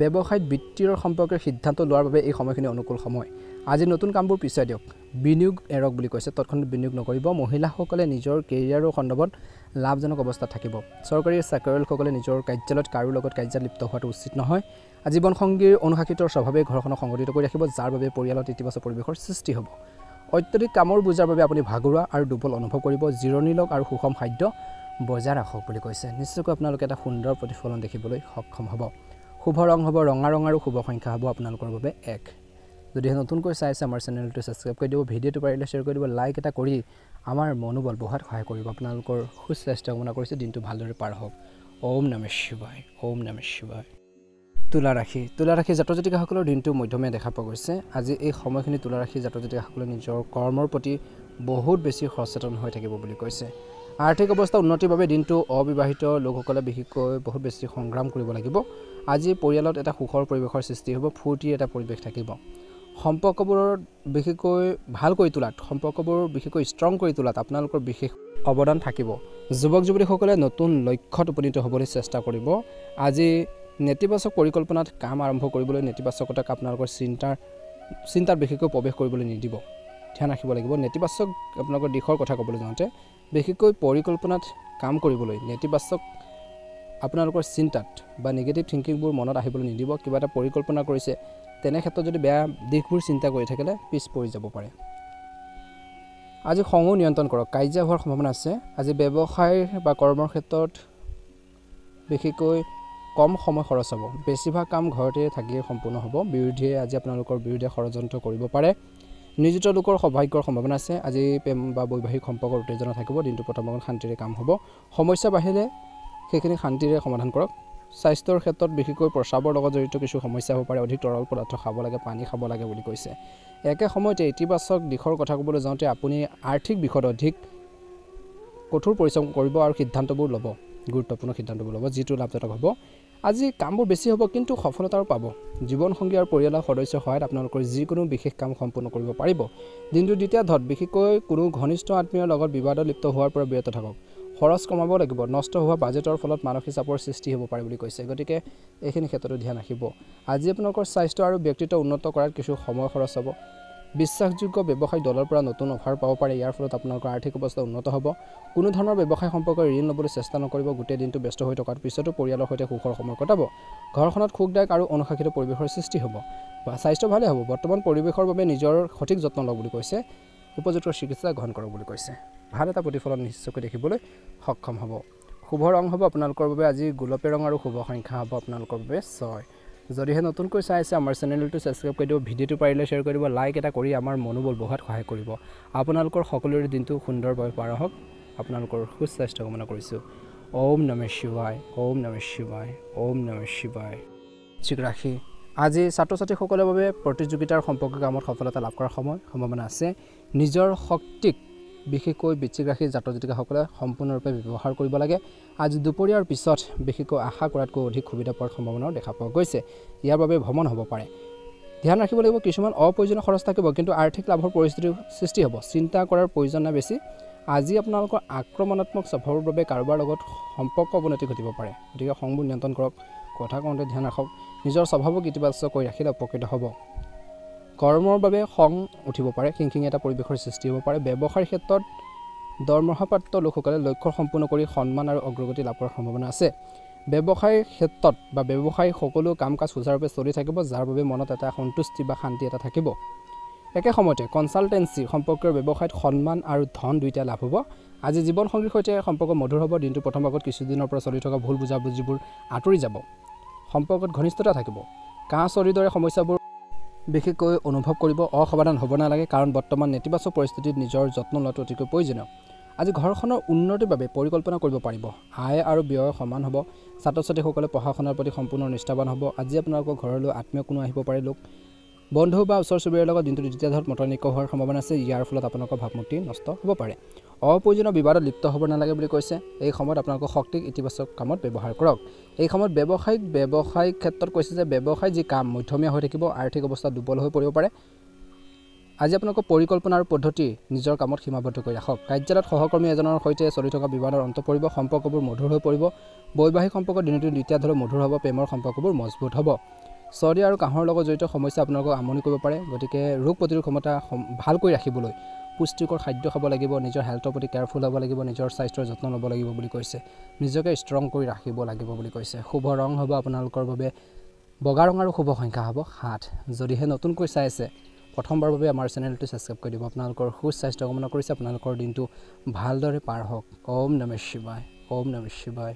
ব্যৱসায়িক বিত্তীয় সম্পৰ্কে সিদ্ধান্ত লোৱাৰ বাবে এই সময়খিনি অনুকূল সময় আজি নতুন কামবোৰ পিছুৱাই দিয়ক বিনিয়োগ এৰক বুলি কৈছে তৎক্ষণাত বিনিয়োগ নকৰিব মহিলাসকলে নিজৰ কেৰিয়াৰৰ সন্দৰ্ভত লাভজনক অৱস্থাত থাকিব চৰকাৰী চাকৰিয়ালসকলে নিজৰ কাৰ্যালয়ত কাৰো লগত কাৰ্যত লিপ্ত হোৱাটো উচিত নহয় জীৱনসংগীৰ অনুশাসিতৰ স্বভাৱে ঘৰখনক সংগঠিত কৰি ৰাখিব যাৰ বাবে পৰিয়ালত ইতিবাচক পৰিৱেশৰ সৃষ্টি হ'ব অত্যধিক কামৰ বোজাৰ বাবে আপুনি ভাগৰুৱা আৰু দুৰ্বল অনুভৱ কৰিব জিৰণি লওক আৰু সুষম খাদ্য বজাই ৰাখক বুলি কৈছে নিশ্চয়কৈ আপোনালোকে এটা সুন্দৰ প্ৰতিফলন দেখিবলৈ সক্ষম হ'ব শুভ ৰং হ'ব ৰঙা ৰং আৰু শুভ সংখ্যা হ'ব আপোনালোকৰ বাবে 1 যদিহে নতুনকৈ চাইছে আমাৰ চেনেলটো ছাবস্ক্ৰাইব কৰি দিব ভিডিঅ'টো পাৰিলে শ্বেয়াৰ কৰি দিব লাইক এটা কৰি আমাৰ মনোবল বঢ়াত সহায় কৰিব আপোনালোকৰ সুস্বাস্থ্য কামনা কৰিছোঁ দিনটো ভালদৰে পাৰ হওক ওম নমঃ শিৱায় ওম নমঃ শিৱায় তুলা ৰাশি জাতক জাতিকাসকলৰ দিনটো মধ্যমীয়া দেখা পোৱা গৈছে আজি এই সময়খিনি তুলা ৰাশি জাতক জাতিকাসকলে নিজৰ কৰ্মৰ প্ৰতি বহুত বেছি সচেতন হৈ থাকিব বুলি কৈছে আৰ্থিক অৱস্থা উন্নতিৰ বাবে দিনটো অবিবাহিত লোকসকলে বিশেষকৈ বহুত বেছি সংগ্ৰাম কৰিব লাগিব আজি পৰিয়ালত এটা সুখৰ পৰিৱেশৰ সৃষ্টি হ'ব ফূৰ্তিৰ এটা পৰিৱেশ থাকিব সম্পৰ্কবোৰ বিশেষকৈ ভাল কৰি তোলাত সম্পৰ্কবোৰ বিশেষকৈ ষ্ট্ৰং কৰি তোলাত আপোনালোকৰ বিশেষ অৱদান থাকিব যুৱক যুৱতীসকলে নতুন লক্ষ্যত উপনীত হ'বলৈ চেষ্টা কৰিব আজি নেতিবাচক পৰিকল্পনাত কাম আৰম্ভ কৰিবলৈ নেতিবাচকতাক আপোনালোকৰ চিন্তাৰ বিশেষকৈ প্ৰৱেশ কৰিবলৈ নিদিব ধ্যান ৰাখিব লাগিব নেতিবাচক আপোনালোকৰ দিশৰ কথা ক'বলৈ যাওঁতে বিশেষকৈ পৰিকল্পনাত কাম কৰিবলৈ নেতিবাচক আপোনালোকৰ চিন্তাত বা নিগেটিভ থিংকিংবোৰ মনত আহিবলৈ নিদিব কিবা এটা পৰিকল্পনা কৰিছে তেনে ক্ষেত্ৰত যদি বেয়া দিশবোৰ চিন্তা কৰি থাকিলে পিছ পৰি যাব পাৰে আজি খঙো নিয়ন্ত্ৰণ কৰক কাজিয়া হোৱাৰ সম্ভাৱনা আছে আজি ব্যৱসায় বা কৰ্মৰ ক্ষেত্ৰত বিশেষকৈ কম সময় খৰচ হ'ব বেছিভাগ কাম ঘৰতে থাকিয়ে সম্পূৰ্ণ হ'ব বিৰোধীয়ে আজি আপোনালোকৰ বিৰুদ্ধে ষড়যন্ত্ৰ কৰিব পাৰে নিয়োজিত লোকৰ সৌভাগ্যৰ সম্ভাৱনা আছে আজি প্ৰেম বা বৈবাহিক সম্পৰ্কৰ উত্তেজনা থাকিব দিনটো প্ৰথমত শান্তিৰে কাম হ'ব সমস্যা বাঢ়িলে সেইখিনি শান্তিৰে সমাধান কৰক স্বাস্থ্যৰ ক্ষেত্ৰত বিশেষকৈ প্ৰস্ৰাৱৰ লগত জড়িত কিছু সমস্যা হ'ব পাৰে অধিক তৰল পদাৰ্থ খাব লাগে পানী খাব লাগে বুলি কৈছে একে সময়তে ইতিবাচক দিশৰ কথা ক'বলৈ যাওঁতে আপুনি আৰ্থিক বিষয়ত অধিক কঠোৰ পৰিশ্ৰম কৰিব আৰু সিদ্ধান্তবোৰ ল'ব গুৰুত্বপূৰ্ণ সিদ্ধান্তবোৰ ল'ব যিটো লাভজনক হ'ব আজি কামবোৰ বেছি হ'ব কিন্তু সফলতাও পাব জীৱনসংগী আৰু পৰিয়ালৰ সদস্যৰ সহায়ত আপোনালোকৰ যিকোনো বিশেষ কাম সম্পূৰ্ণ কৰিব পাৰিব দিনটোৰ দ্বিতীয় ধত বিশেষকৈ কোনো ঘনিষ্ঠ আত্মীয়ৰ লগত বিবাদত লিপ্ত হোৱাৰ পৰা বিৰত থাকক খৰচ কমাব লাগিব নষ্ট হোৱা বাজেটৰ ফলত মানসিক চাপৰ সৃষ্টি হ'ব পাৰে বুলি কৈছে গতিকে এইখিনি ক্ষেত্ৰতো ধ্যান ৰাখিব আজি আপোনালোকৰ স্বাস্থ্য আৰু ব্যক্তিত্ব উন্নত কৰাত কিছু সময় খৰচ হ'ব বিশ্বাসযোগ্য ব্যৱসায়িক দলৰ পৰা নতুন অফাৰ পাব পাৰে ইয়াৰ ফলত আপোনালোকৰ আৰ্থিক অৱস্থা উন্নত হ'ব কোনো ধৰণৰ ব্যৱসায় সম্পৰ্কে ঋণ ল'বলৈ চেষ্টা নকৰিব গোটেই দিনটো ব্যস্ত হৈ থকাৰ পিছতো পৰিয়ালৰ সৈতে সুখৰ সময় কটাব ঘৰখনত সুখদায়ক আৰু অনুশাসিত পৰিৱেশৰ সৃষ্টি হ'ব বা স্বাস্থ্য ভালে হ'ব বৰ্তমান পৰিৱেশৰ বাবে নিজৰ সঠিক যত্ন লওক বুলি কৈছে উপযুক্ত চিকিৎসা গ্ৰহণ কৰক বুলি কৈছে ভাল এটা প্ৰতিফলন নিশ্চয়কৈ দেখিবলৈ সক্ষম হ'ব শুভ ৰং হ'ব আপোনালোকৰ বাবে আজি গোলপীয়া ৰং আৰু শুভ সংখ্যা হ'ব আপোনালোকৰ বাবে 6 যদিহে নতুনকৈ চাইছে আমাৰ চেনেলটো ছাবস্ক্ৰাইব কৰি দিব ভিডিঅ'টো পাৰিলে শ্বেয়াৰ কৰি দিব লাইক এটা কৰি আমাৰ মনোবল বঢ়াত সহায় কৰিব আপোনালোকৰ সকলোৰে দিনটো সুন্দৰভাৱে পাৰ হওক আপোনালোকৰ সুস্বাস্থ্য কামনা কৰিছোঁ ওম নমঃ শিৱায় ওম নমঃ শিৱায় ওম নমঃ শিৱায় ঠিক ৰাখি আজি ছাত্ৰ ছাত্ৰীসকলৰ বাবে প্ৰতিযোগিতাৰ সম্পৰ্কিত কামত সফলতা লাভ কৰাৰ সম্ভাৱনা আছে নিজৰ শক্তিক বিশেষকৈ বৃশ্চিক ৰাশিৰ জাতক জাতিকাসকলে সম্পূৰ্ণৰূপে ব্যৱহাৰ কৰিব লাগে আজি দুপৰীয়াৰ পিছত বিশেষকৈ আশা কৰাতকৈ অধিক সুবিধা পোৱাৰ সম্ভাৱনাও দেখা পোৱা গৈছে ইয়াৰ বাবে ভ্ৰমণ হ'ব পাৰে ধ্যান ৰাখিব লাগিব কিছুমান অপ্ৰয়োজনীয় খৰচ থাকিব কিন্তু আৰ্থিক লাভৰ পৰিস্থিতিৰ সৃষ্টি হ'ব চিন্তা কৰাৰ প্ৰয়োজন নাই বেছি আজি আপোনালোকৰ আক্ৰমণাত্মক স্বভাৱৰ বাবে কাৰোবাৰ লগত সম্পৰ্ক অৱনতি ঘটিব পাৰে গতিকে খংবোৰ নিয়ন্ত্ৰণ কৰক কথা কওঁতে ধ্যান ৰাখক নিজৰ স্বভাৱক ইতিবাচক কৰি ৰাখিলে উপকৃত হ'ব কৰ্মৰ বাবে খং উঠিব পাৰে খিংখিঙি এটা পৰিৱেশৰ সৃষ্টি হ'ব পাৰে ব্যৱসায়ৰ ক্ষেত্ৰত দৰমহাপ্ৰাপ্ত লোকসকলে লক্ষ্য সম্পূৰ্ণ কৰি সন্মান আৰু অগ্ৰগতি লাভ কৰাৰ সম্ভাৱনা আছে ব্যৱসায়ৰ ক্ষেত্ৰত বা ব্যৱসায়িক সকলো কাম কাজ সুচাৰুৰূপে চলি থাকিব যাৰ বাবে মনত এটা সন্তুষ্টি বা শান্তি এটা থাকিব একে সময়তে কনসালটেন্সি সম্পৰ্কীয় ব্যৱসায়ত সন্মান আৰু ধন দুইটা লাভ হ'ব। আজি জীৱনসংগীৰ সৈতে সম্পৰ্ক মধুৰ হ'ব। দিনটো প্ৰথম ভাগত কিছুদিনৰ পৰা চলি থকা ভুল বুজাবুজিবোৰ আঁতৰি যাব। সম্পৰ্কত ঘনিষ্ঠতা থাকিব। কাহ চৰ্দিৰ দৰে সমস্যাবোৰ বিশেষকৈ অনুভৱ কৰিব। অসাৱধান হ'ব নালাগে, কাৰণ বৰ্তমান নেতিবাচক পৰিস্থিতিত নিজৰ যত্ন লোৱাটো অতিকৈ প্ৰয়োজনীয়। আজি ঘৰখনৰ উন্নতিৰ বাবে পৰিকল্পনা কৰিব পাৰিব। আয় আৰু ব্যয় সমান হ'ব। ছাত্ৰ ছাত্ৰীসকলে পঢ়া শুনাৰ প্ৰতি সম্পূৰ্ণ নিষ্ঠাৱান হ'ব। আজি আপোনালোকৰ ঘৰলৈ আত্মীয় কোনো আহিব পাৰে। লোক বন্ধু বা ওচৰ চুবুৰীয়াৰ লগত দিনটো দ্বিতীয় ধাৰত মতনৈক্য হোৱাৰ সম্ভাৱনা আছে। ইয়াৰ ফলত আপোনালোকৰ ভাৱমূৰ্তি নষ্ট হ'ব পাৰে। অপ্ৰয়োজনীয় বিবাদত লিপ্ত হ'ব নালাগে বুলি কৈছে। এই সময়ত আপোনালোকৰ শক্তিক ইতিবাচক কামত ব্যৱহাৰ কৰক। এই সময়ত ব্যৱসায়িক ক্ষেত্ৰত কৈছে যে ব্যৱসায় যি কাম মধ্যমীয়া হৈ থাকিব। আৰ্থিক অৱস্থা দুৰ্বল হৈ পৰিব পাৰে। আজি আপোনালোকৰ পৰিকল্পনা আৰু পদ্ধতি নিজৰ কামত সীমাবদ্ধ কৰি ৰাখক। কাৰ্যালয়ত সহকৰ্মী এজনৰ সৈতে চলি থকা বিবাদৰ অন্ত পৰিব। সম্পৰ্কবোৰ মধুৰ হৈ পৰিব। বৈবাহিক সম্পৰ্ক দিনটো দ্বিতীয় ধাৰত মধুৰ হ'ব। প্ৰেমৰ সম্পৰ্কবোৰ মজবুত হ'ব। চৰ্দি আৰু কাহৰ লগত জড়িত সমস্যা আপোনালোকক আমনি কৰিব পাৰে। গতিকে ৰোগ প্ৰতিৰোধ ক্ষমতা ভালকৈ ৰাখিবলৈ পুষ্টিকৰ খাদ্য খাব লাগিব। নিজৰ হেল্থৰ প্ৰতি কেয়াৰফুল হ'ব লাগিব। নিজৰ স্বাস্থ্যৰ যত্ন ল'ব লাগিব বুলি কৈছে। নিজকে ষ্ট্ৰং কৰি ৰাখিব লাগিব বুলি কৈছে। শুভ ৰং হ'ব আপোনালোকৰ বাবে বগা ৰং আৰু শুভ সংখ্যা হ'ব 7। যদিহে নতুনকৈ চাই আছে, প্ৰথমবাৰৰ বাবে আমাৰ চেনেলটো ছাবস্ক্ৰাইব কৰি দিব। আপোনালোকৰ সুস্বাস্থ্য কামনা কৰিছে। আপোনালোকৰ দিনটো ভালদৰে পাৰ হওক। ওম নমঃ শিৱায়, ওম নমঃ শিৱায়,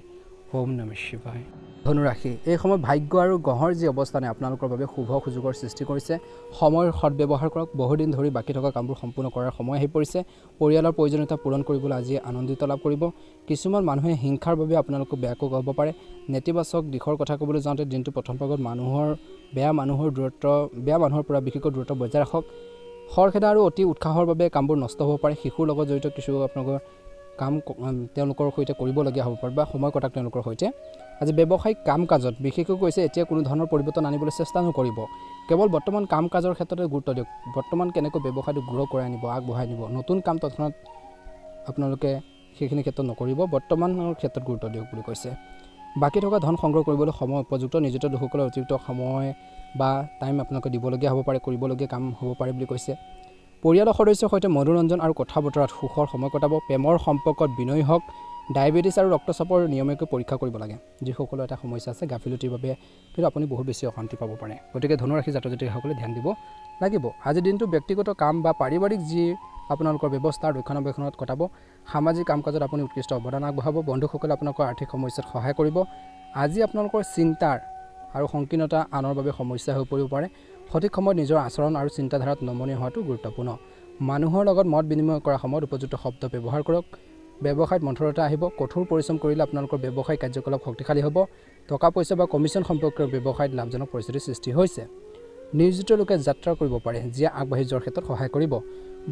ওম নমঃ শিৱায়। ধনুৰাশি, এই সময়ত ভাগ্য আৰু গ্ৰহৰ যি অৱস্থানে আপোনালোকৰ বাবে শুভ সুযোগৰ সৃষ্টি কৰিছে। সময়ৰ সদব্যৱহাৰ কৰক। বহুদিন ধৰি বাকী থকা কামবোৰ সম্পূৰ্ণ কৰাৰ সময় আহি পৰিছে। পৰিয়ালৰ প্ৰয়োজনীয়তা পূৰণ কৰিবলৈ আজি আনন্দিত লাভ কৰিব। কিছুমান মানুহে হিংসাৰ বাবে আপোনালোকক বেয়াকৈ ক'ব পাৰে। নেতিবাচক দিশৰ কথা ক'বলৈ যাওঁতে দিনটো প্ৰথম ভাগত বেয়া মানুহৰ পৰা বিশেষকৈ দূৰত্ব বজাই ৰাখক। খৰখেদা আৰু অতি উৎসাহৰ বাবে কামবোৰ নষ্ট হ'ব পাৰে। শিশুৰ লগত জড়িত কিছু আপোনালোকৰ কাম তেওঁলোকৰ সৈতে কৰিবলগীয়া হ'ব পাৰে বা সময় কটাক তেওঁলোকৰ সৈতে। আজি ব্যৱসায়িক কাম কাজত বিশেষকৈ কৈছে এতিয়া কোনো ধৰণৰ পৰিৱৰ্তন আনিবলৈ চেষ্টা নকৰিব। কেৱল বৰ্তমান কাম কাজৰ ক্ষেত্ৰতে গুৰুত্ব দিয়ক। বৰ্তমান কেনেকৈ ব্যৱসায়টো গ্ৰ' কৰাই আনিব, আগবঢ়াই নিব। নতুন কাম তৎক্ষণাত আপোনালোকে সেইখিনি ক্ষেত্ৰত নকৰিব। বৰ্তমানৰ ক্ষেত্ৰত গুৰুত্ব দিয়ক বুলি কৈছে। বাকী থকা ধন সংগ্ৰহ কৰিবলৈ সময় উপযুক্ত। নিয়োজিত লোকসকলৰ অতিৰিক্ত সময় বা টাইম আপোনালোকে দিবলগীয়া হ'ব পাৰে, কৰিবলগীয়া কাম হ'ব পাৰে বুলি কৈছে। পৰিয়ালৰ সদস্যৰ সৈতে মনোৰঞ্জন আৰু কথা বতৰাত সুখৰ সময় কটাব। প্ৰেমৰ সম্পৰ্কত বিনয়ী হওক। ডায়েবেটিছ আৰু ৰক্তচাপৰ নিয়মীয়াকৈ পৰীক্ষা কৰিব লাগে। যিসকলৰ এটা সমস্যা আছে গাফিলতিৰ বাবে, কিন্তু আপুনি বহুত বেছি অশান্তি পাব পাৰে। গতিকে ধনুৰাশি জাতক জাতিসকলে ধ্যান দিব লাগিব। আজিৰ দিনটো ব্যক্তিগত কাম বা পাৰিবাৰিক যি আপোনালোকৰ ব্যৱস্থা ৰক্ষণাবেক্ষণত কটাব। সামাজিক কাম কাজত আপুনি উৎকৃষ্ট অৱদান আগবঢ়াব। বন্ধুসকলে আপোনালোকৰ আৰ্থিক সমস্যাত সহায় কৰিব। আজি আপোনালোকৰ চিন্তাৰ আৰু সংকীৰ্ণতা আনৰ বাবে সমস্যা হৈ পৰিব পাৰে। সঠিক সময়ত নিজৰ আচৰণ আৰু চিন্তাধাৰাত নমনীয় হোৱাটো গুৰুত্বপূৰ্ণ। মানুহৰ লগত মত বিনিময় কৰাৰ সময়ত উপযুক্ত শব্দ ব্যৱহাৰ কৰক। ব্যৱসায়ত মন্থৰতা আহিব। কঠোৰ পৰিশ্ৰম কৰিলে আপোনালোকৰ ব্যৱসায়িক কাৰ্যকলাপ শক্তিশালী হ'ব। টকা পইচা বা কমিশ্যন সম্পৰ্কীয় ব্যৱসায়ত লাভজনক পৰিস্থিতিৰ সৃষ্টি হৈছে। নিয়োজিত লোকে যাত্ৰা কৰিব পাৰে, যিয়ে আগবাঢ়ি যোৱাৰ ক্ষেত্ৰত সহায় কৰিব।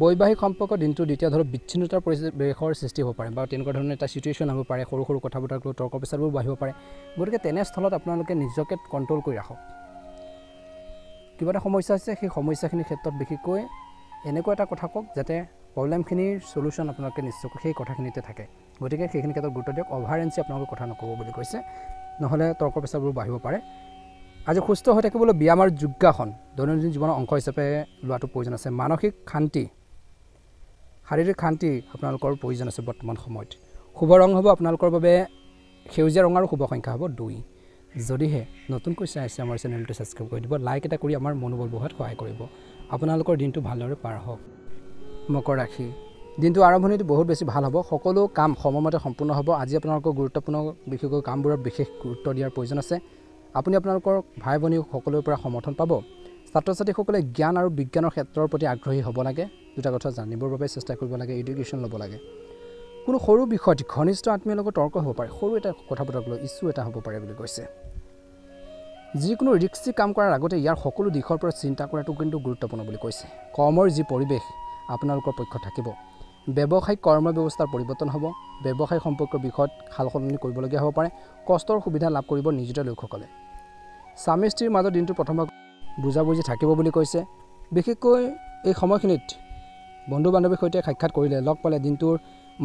বৈবাহিক সম্পৰ্ক দিনটো দ্বিতীয় ধৰক বিচ্ছিন্নতাৰ পৰিৱেশৰ সৃষ্টি হ'ব পাৰে বা তেনেকুৱা ধৰণৰ এটা চিটুৱেশ্যন হ'ব পাৰে। সৰু সৰু কথা বতৰাক লৈ তৰ্ক পেচাৰবোৰ বাঢ়িব পাৰে। গতিকে তেনেস্থলত আপোনালোকে নিজকে কণ্ট্ৰল কৰি ৰাখক। কিবা এটা সমস্যা আছে, সেই সমস্যাখিনিৰ ক্ষেত্ৰত বিশেষকৈ এনেকুৱা এটা কথা কওক যাতে প্ৰব্লেমখিনিৰ চলিউশ্যন আপোনালোকে নিশ্চয়কৈ সেই কথাখিনিতে থাকে। গতিকে সেইখিনি ক্ষেত্ৰত গুৰুত্ব দিয়ক। অভাৰেঞ্চি আপোনালোকে কথা নক'ব বুলি কৈছে, নহ'লে তৰ্ক পেচাৰবোৰ বাঢ়িব পাৰে। আজি সুস্থ হৈ থাকিবলৈ ব্যায়াম আৰু যোগাসন দৈনন্দিন জীৱনৰ অংশ হিচাপে লোৱাটো প্ৰয়োজন আছে। মানসিক শান্তি, শাৰীৰিক শান্তি আপোনালোকৰ প্ৰয়োজন আছে বৰ্তমান সময়ত। শুভ ৰং হ'ব আপোনালোকৰ বাবে সেউজীয়া ৰং আৰু শুভ সংখ্যা হ'ব 2। যদিহে নতুনকৈ চাই আছে আমাৰ চেনেলটো ছাবস্ক্ৰাইব কৰি দিব। লাইক এটা কৰি আমাৰ মনোবল বঢ়োৱাত সহায় কৰিব। আপোনালোকৰ দিনটো ভালদৰে পাৰ হওক। মকৰ ৰাশি, দিনটো আৰম্ভণিটো বহুত বেছি ভাল হ'ব। সকলো কাম সময়মতে সম্পূৰ্ণ হ'ব। আজি আপোনালোকৰ গুৰুত্বপূৰ্ণ বিশেষকৈ কামবোৰত বিশেষ গুৰুত্ব দিয়াৰ প্ৰয়োজন আছে। আপুনি আপোনালোকৰ ভাই ভনী সকলোৰে পৰা সমৰ্থন পাব। ছাত্ৰ ছাত্ৰীসকলে জ্ঞান আৰু বিজ্ঞানৰ ক্ষেত্ৰৰ প্ৰতি আগ্ৰহী হ'ব লাগে। দুটা কথা জানিবৰ বাবে চেষ্টা কৰিব লাগে। এডুকেশ্যন ল'ব লাগে। কোনো সৰু বিষয়ত ঘনিষ্ঠ আত্মীয়ৰ লগত তৰ্ক হ'ব পাৰে। সৰু এটা কথা বতৰাক লৈ ইছ্যু এটা হ'ব পাৰে বুলি কৈছে। যিকোনো ৰিস্কি কাম কৰাৰ আগতে ইয়াৰ সকলো দিশৰ পৰা চিন্তা কৰাটো কিন্তু গুৰুত্বপূৰ্ণ বুলি কৈছে। কৰ্মৰ যি পৰিৱেশ আপোনালোকৰ পক্ষত থাকিব। ব্যৱসায়িক কৰ্ম ব্যৱস্থাৰ পৰিৱৰ্তন হ'ব। ব্যৱসায় সম্পৰ্কীয় বিষয়ত সাল সলনি কৰিবলগীয়া হ'ব পাৰে। কষ্টৰ সুবিধা লাভ কৰিব নিয়োজিত লোকসকলে। স্বামী স্ত্ৰীৰ মাজত দিনটো প্ৰথম বুজাবুজি থাকিব বুলি কৈছে। বিশেষকৈ এই সময়খিনিত বন্ধু বান্ধৱীৰ সৈতে সাক্ষাৎ কৰিলে, লগ পালে দিনটোৰ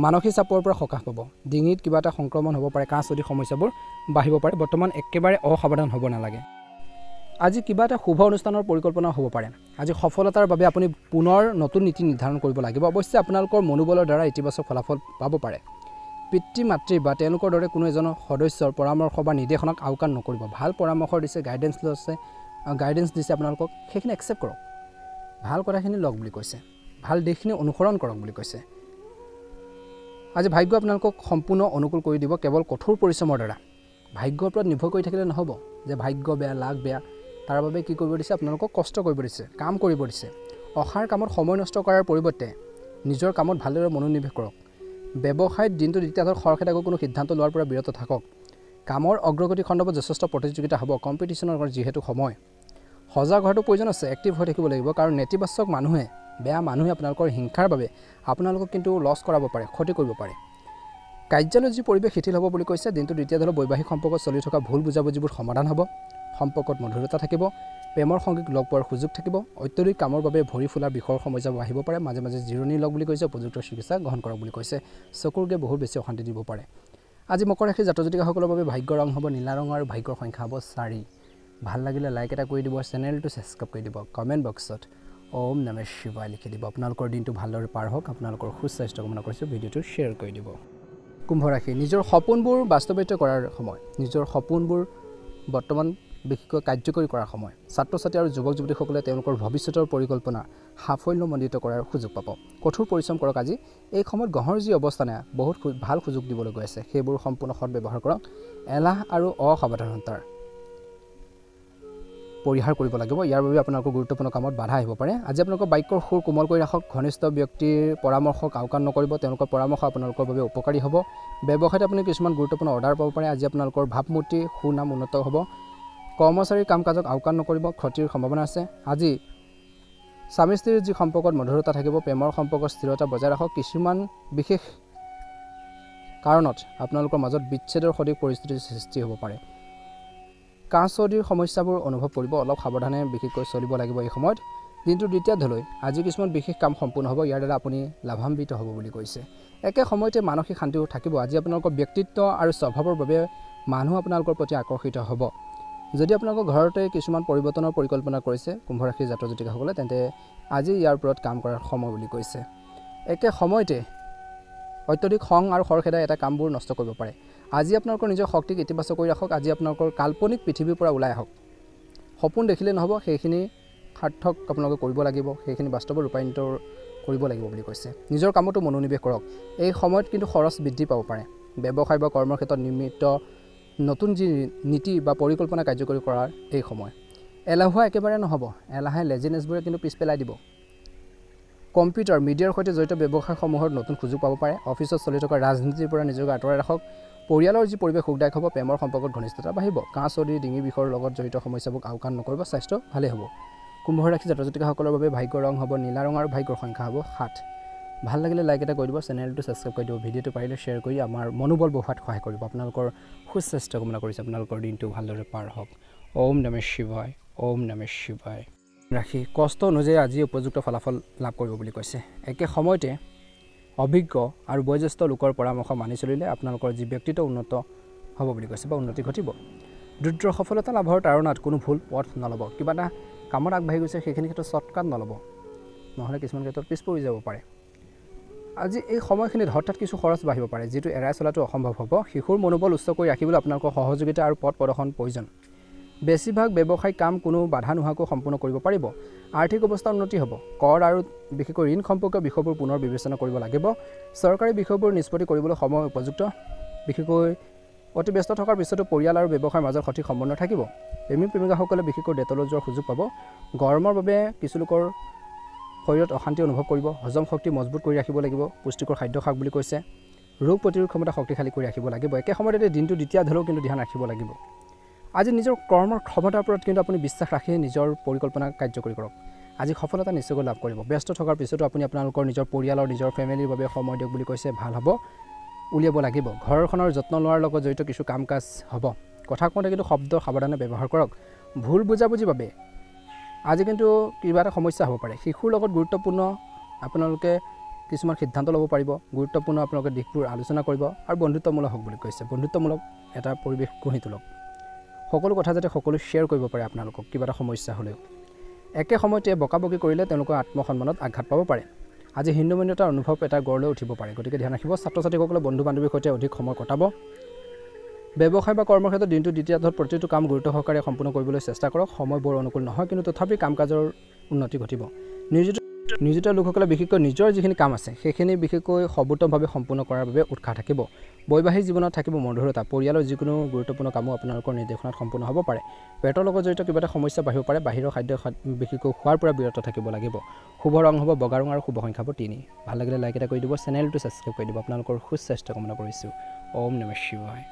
মানসিক চাপৰ পৰা সকাহ পাব। ডিঙিত কিবা এটা সংক্ৰমণ হ'ব পাৰে। কাহ চৰ্দি সমস্যাবোৰ বাঢ়িব পাৰে। বৰ্তমান একেবাৰে অসাৱধান হ'ব নালাগে। আজি কিবা এটা শুভ অনুষ্ঠানৰ পৰিকল্পনা হ'ব পাৰে। আজি সফলতাৰ বাবে আপুনি পুনৰ নতুন নীতি নিৰ্ধাৰণ কৰিব লাগিব। অৱশ্যে আপোনালোকৰ মনোবলৰ দ্বাৰা ইতিবাচক ফলাফল পাব পাৰে। পিতৃ মাতৃ বা তেওঁলোকৰ দৰে কোনো এজন সদস্যৰ পৰামৰ্শ বা নিৰ্দেশনাক আওকাণ নকৰিব। ভাল পৰামৰ্শ দিছে, গাইডেঞ্চ দিছে আপোনালোকক, সেইখিনি একচেপ্ট কৰক। ভাল কথাখিনি লওক বুলি কৈছে, ভাল দিশখিনি অনুসৰণ কৰক বুলি কৈছে। আজি ভাগ্য আপোনালোকক সম্পূৰ্ণ অনুকূল কৰি দিব কেৱল কঠোৰ পৰিশ্ৰমৰ দ্বাৰা। ভাগ্যৰ ওপৰত নিৰ্ভৰ কৰি থাকিলে নহ'ব যে ভাগ্য বেয়া, লাক বেয়া, তাৰ বাবে কি কৰিব দিছে, আপোনালোকক কষ্ট কৰিব দিছে, কাম কৰিব দিছে। অসাৰ কামত সময় নষ্ট কৰাৰ পৰিৱৰ্তে নিজৰ কামত ভালদৰে মনোনিৱেশ কৰক। ব্যৱসায়ত দিনটো দ্বিতীয় খৰখেদাকৈ কোনো সিদ্ধান্ত লোৱাৰ পৰা বিৰত থাকক। কামৰ অগ্ৰগতি সন্দৰ্ভত যথেষ্ট প্ৰতিযোগিতা হ'ব, কম্পিটিশ্যনৰ যিহেতু সময়। সজাগ হোৱাটো প্ৰয়োজন আছে, এক্টিভ হৈ থাকিব লাগিব, কাৰণ নেতিবাচক মানুহে, বেয়া মানুহে আপোনালোকৰ হিংসাৰ বাবে আপোনালোকক কিন্তু লছ কৰাব পাৰে, ক্ষতি কৰিব পাৰে। কাৰ্যালয়ত যি পৰিৱেশ শিথিল হ'ব বুলি কৈছে, দিনটো দ্বিতীয় বৈবাহিক সম্পৰ্কত চলি থকা ভুল বুজাবুজিবোৰ সমাধান হ'ব, সম্পৰ্কত মধুৰতা থাকিব, প্ৰেমৰ সংগীক লগ পোৱাৰ সুযোগ থাকিব। অত্যধিক কামৰ বাবে ভৰি ফুলাৰ বিষৰ সমস্যা আহিব পাৰে, মাজে মাজে জিৰণি লওক বুলি কৈছে, উপযুক্ত চিকিৎসা গ্ৰহণ কৰক বুলি কৈছে। চকুৰকে বহুত বেছি অশান্তি দিব পাৰে। আজি মকৰ ৰাশিৰ জাতক জাতিকাসকলৰ বাবে ভাগ্য ৰং হ'ব নীলা ৰং আৰু ভাগ্যৰ সংখ্যা হ'ব 4। ভাল লাগিলে লাইক এটা কৰি দিব, চেনেলটো ছাবস্ক্ৰাইব কৰি দিব, কমেণ্ট বক্সত ওম নমঃ শিৱায় লিখি দিব। আপোনালোকৰ দিনটো ভালদৰে পাৰ হওক, আপোনালোকৰ সুস্বাস্থ্য কামনা কৰিছোঁ। ভিডিঅ'টো শ্বেয়াৰ কৰি দিব। কুম্ভ ৰাশি, নিজৰ সপোনবোৰ বাস্তৱায়িত কৰাৰ সময়, নিজৰ সপোনবোৰ বৰ্তমান বিশেষকৈ কাৰ্যকৰী কৰাৰ সময়। ছাত্ৰ ছাত্ৰী আৰু যুৱক যুৱতীসকলে তেওঁলোকৰ ভৱিষ্যতৰ পৰিকল্পনা সাফল্যমণ্ডিত কৰাৰ সুযোগ পাব। কঠোৰ পৰিশ্ৰম কৰক। আজি এই সময়ত গ্ৰহৰ যি অৱস্থা নাই, বহুত ভাল সুযোগ দিবলৈ গৈ আছে, সেইবোৰ সম্পূৰ্ণ সৎব্যৱহাৰ কৰক। এলাহ আৰু অসাৱধানতাৰ পৰিহাৰ কৰিব লাগিব, ইয়াৰ বাবে আপোনালোকৰ গুৰুত্বপূৰ্ণ কামত বাধা আহিব পাৰে। আজি আপোনালোকৰ বাক্যৰ সুৰ কোমল কৰি ৰাখক। ঘনিষ্ঠ ব্যক্তিৰ পৰামৰ্শক আওকাণ নকৰিব, তেওঁলোকৰ পৰামৰ্শ আপোনালোকৰ বাবে উপকাৰী হ'ব। ব্যৱসায়ত আপুনি কিছুমান গুৰুত্বপূৰ্ণ অৰ্ডাৰ পাব পাৰে। আজি আপোনালোকৰ ভাৱমূৰ্তি সুনাম উন্নত হ'ব। কৰ্মচাৰীৰ কাম কাজক আওকাণ নকৰিব, ক্ষতিৰ সম্ভাৱনা আছে। আজি স্বামী স্ত্ৰীৰ যি সম্পৰ্কত মধুৰতা থাকিব, প্ৰেমৰ সম্পৰ্কত স্থিৰতা বজাই ৰাখক। কিছুমান বিশেষ কাৰণত আপোনালোকৰ মাজত বিচ্ছেদৰ সদৃশ পৰিস্থিতিৰ সৃষ্টি হ'ব পাৰে। কাহ চৰ্দিৰ সমস্যাবোৰ অনুভৱ কৰিব, অলপ সাৱধানে বিশেষকৈ চলিব লাগিব এই সময়ত। দিনটোৰ দ্বিতীয়াৰ্ধলৈ আজি কিছুমান বিশেষ কাম সম্পূৰ্ণ হ'ব, ইয়াৰ দ্বাৰা আপুনি লাভান্বিত হ'ব বুলি কৈছে। একে সময়তে মানসিক শান্তিও থাকিব। আজি আপোনালোকৰ ব্যক্তিত্ব আৰু স্বভাৱৰ বাবে মানুহ আপোনালোকৰ প্ৰতি আকৰ্ষিত হ'ব। যদি আপোনালোকৰ ঘৰতে কিছুমান পৰিৱৰ্তনৰ পৰিকল্পনা কৰিছে কুম্ভ ৰাশিৰ জাতক জাতিকাসকলে, তেন্তে আজি ইয়াৰ ওপৰত কাম কৰাৰ সময় বুলি কৈছে। একে সময়তে অত্যধিক খং আৰু খৰখেদাই এটা কামবোৰ নষ্ট কৰিব পাৰে। আজি আপোনালোকৰ নিজৰ শক্তিক ইতিবাচক কৰি ৰাখক। আজি আপোনালোকৰ কাল্পনিক পৃথিৱীৰ পৰা ওলাই আহক। সপোন দেখিলে নহ'ব, সেইখিনি সাৰ্থক আপোনালোকে কৰিব লাগিব, সেইখিনি বাস্তৱত ৰূপায়িত কৰিব লাগিব বুলি কৈছে। নিজৰ কামতো মনোনিৱেশ কৰক। এই সময়ত কিন্তু খৰচ বৃদ্ধি পাব পাৰে। ব্যৱসায় বা কৰ্মৰ ক্ষেত্ৰত নিমিত্ত নতুন যি নীতি বা পৰিকল্পনা কাৰ্যকৰী কৰাৰ এই সময়। এলাহুৱা একেবাৰে নহ'ব, এলাহে লেজিনেছবোৰে কিন্তু পিছ পেলাই দিব। কম্পিউটাৰ মিডিয়াৰ সৈতে জড়িত ব্যৱসায়সমূহত নতুন সুযোগ পাব পাৰে। অফিচত চলি থকা ৰাজনীতিৰ পৰা নিজকে আঁতৰাই ৰাখক। পৰিয়ালৰ যি পৰিৱেশ সুখদায়ক হ'ব, প্ৰেমৰ সম্পৰ্কত ঘনিষ্ঠতা বাঢ়িব। কাহ চৰ্দি, ডিঙি বিষৰ লগত জড়িত সমস্যাবোৰ আওকাণ নকৰিব, স্বাস্থ্য ভালেই হ'ব। কুম্ভ ৰাশি জাতক জাতিকাসকলৰ বাবে ভাগ্যৰ ৰং হ'ব নীলা ৰং আৰু ভাগ্যৰ সংখ্যা হ'ব 7। ভাল লাগিলে লাইক এটা কৰি দিব, চেনেলটো ছাবস্ক্ৰাইব কৰি দিব, ভিডিঅ'টো পাৰিলে শ্বেয়াৰ কৰি আমাৰ মনোবল বঢ়োৱাত সহায় কৰিব। আপোনালোকৰ সুস্বাস্থ্য কামনা কৰিছে, আপোনালোকৰ দিনটো ভালদৰে পাৰ হওক। ওম নমঃ শিৱায়, ওম নমঃ শিৱায়। ৰাশি, কষ্ট অনুযায়ী আজি উপযুক্ত ফলাফল লাভ কৰিব বুলি কৈছে। একে সময়তে অভিজ্ঞ আৰু বয়োজ্যেষ্ঠ লোকৰ পৰামৰ্শ মানি চলিলে আপোনালোকৰ যি ব্যক্তিত্ব উন্নত হ'ব বুলি কৈছে বা উন্নতি ঘটিব। দ্ৰুত সফলতা লাভৰ তাৰণাত কোনো ভুল পথ নল'ব। কিবা এটা কামত আগবাঢ়ি গৈছে, সেইখিনি ক্ষেত্ৰত শ্বৰ্টকাট নল'ব, নহ'লে কিছুমান ক্ষেত্ৰত পিছ পৰি যাব পাৰে। আজি এই সময়খিনিত হঠাৎ কিছু খৰচ বাঢ়িব পাৰে, যিটো এৰাই চলাটো অসম্ভৱ হ'ব। শিশুৰ মনোবল উচ্চ কৰি ৰাখিবলৈ আপোনালোকৰ সহযোগিতা আৰু পথ প্ৰদৰ্শন প্ৰয়োজন। বেছিভাগ ব্যৱসায়িক কাম কোনো বাধা নোহোৱাকৈ সম্পূৰ্ণ কৰিব পাৰিব। আৰ্থিক অৱস্থা উন্নতি হ'ব। কৰ আৰু বিশেষকৈ ঋণ সম্পৰ্কীয় বিষয়বোৰ পুনৰ বিবেচনা কৰিব লাগিব। চৰকাৰী বিষয়বোৰ নিষ্পত্তি কৰিবলৈ সময় উপযুক্ত। বিশেষকৈ অতি ব্যস্ত থকাৰ পিছতো পৰিয়াল আৰু ব্যৱসায়ৰ মাজত সঠিক সমন্বয় থাকিব। প্ৰেমিক প্ৰেমিকাসকলে বিশেষকৈ ডেটলৈ যোৱাৰ সুযোগ পাব। গৰমৰ বাবে কিছু লোকৰ শৰীৰত অশান্তি অনুভৱ কৰিব। হজম শক্তি মজবুত কৰি ৰাখিব লাগিব। পুষ্টিকৰ খাদ্য খাওক বুলি কৈছে। ৰোগ প্ৰতিৰোধ ক্ষমতা শক্তিশালী কৰি ৰাখিব লাগিব। একে সময়তে দিনটো দ্বিতীয়াৰ্ধলৈও কিন্তু ধ্যান ৰাখিব লাগিব। আজি নিজৰ কৰ্মৰ ক্ষমতাৰ ওপৰত কিন্তু আপুনি বিশ্বাস ৰাখি নিজৰ পৰিকল্পনা কাৰ্যকৰী কৰক। আজি সফলতা নিশ্চয়কৈ লাভ কৰিব। ব্যস্ত থকাৰ পিছতো আপুনি আপোনালোকৰ নিজৰ পৰিয়ালৰ নিজৰ ফেমিলিৰ বাবে সময় দিয়ক বুলি কৈছে। ভাল হ'ব, উলিয়াব লাগিব। ঘৰখনৰ যত্ন লোৱাৰ লগত জড়িত কিছু কাম কাজ হ'ব। কথা কওঁতে কিন্তু শব্দ সাৱধানে ব্যৱহাৰ কৰক। ভুল বুজাবুজিৰ বাবে আজি কিন্তু কিবা এটা সমস্যা হ'ব পাৰে। শিশুৰ লগত গুৰুত্বপূৰ্ণ আপোনালোকে কিছুমান সিদ্ধান্ত ল'ব পাৰিব। গুৰুত্বপূৰ্ণ আপোনালোকে দিশবোৰ আলোচনা কৰিব আৰু বন্ধুত্বমূলক হওক বুলি কৈছে। বন্ধুত্বমূলক এটা পৰিৱেশ গঢ়ি তোলক। সকলো কথা যাতে সকলো শ্বেয়াৰ কৰিব পাৰে আপোনালোকক কিবা এটা সমস্যা হ'লেও। একে সময়তে বকাবকি কৰিলে তেওঁলোকৰ আত্মসন্মানত আঘাত পাব পাৰে। আজি হীনমন্যতাৰ অনুভৱ এটা গঢ় লৈ উঠিব পাৰে, গতিকে ধ্যান ৰাখিব। ছাত্ৰ ছাত্ৰীসকলে বন্ধু বান্ধৱীৰ সৈতে অধিক সময় কটাব। ব্যৱসায় বা কৰ্মক্ষেত্ৰত দিনটো দ্বিতীয়াৰ্ধত প্ৰতিটো কাম গুৰুত্ব সহকাৰে সম্পূৰ্ণ কৰিবলৈ চেষ্টা কৰক। সময় বৰ অনুকূল নহয়, কিন্তু তথাপি কাম কাজৰ উন্নতি ঘটিব। নিয়োজিত লোকসকলে বিশেষকৈ নিজৰ যিখিনি কাম আছে সেইখিনি বিশেষকৈ সৰ্বোত্তমভাৱে সম্পূৰ্ণ কৰাৰ বাবে উৎসাহ থাকিব। বৈবাহিক জীৱনত থাকিব মধুৰতা। পৰিয়ালৰ যিকোনো গুৰুত্বপূৰ্ণ কামো আপোনালোকৰ নিৰ্দেশনাত সম্পূৰ্ণ হ'ব পাৰে। পেটৰ লগত জড়িত কিবা এটা সমস্যা বাঢ়িব পাৰে। বাহিৰৰ খাদ্য বিশেষকৈ খোৱাৰ পৰা বিৰত থাকিব লাগিব। শুভ ৰং হ'ব বগা ৰং আৰু শুভ সংখ্যা হ'ব 3। ভাল লাগিলে লাইক এটা কৰি দিব, চেনেলটো ছাবস্ক্ৰাইব কৰি দিব। আপোনালোকৰ সুস্বাস্থ্য কামনা কৰিছোঁ। ওম নমঃ শিৱায়।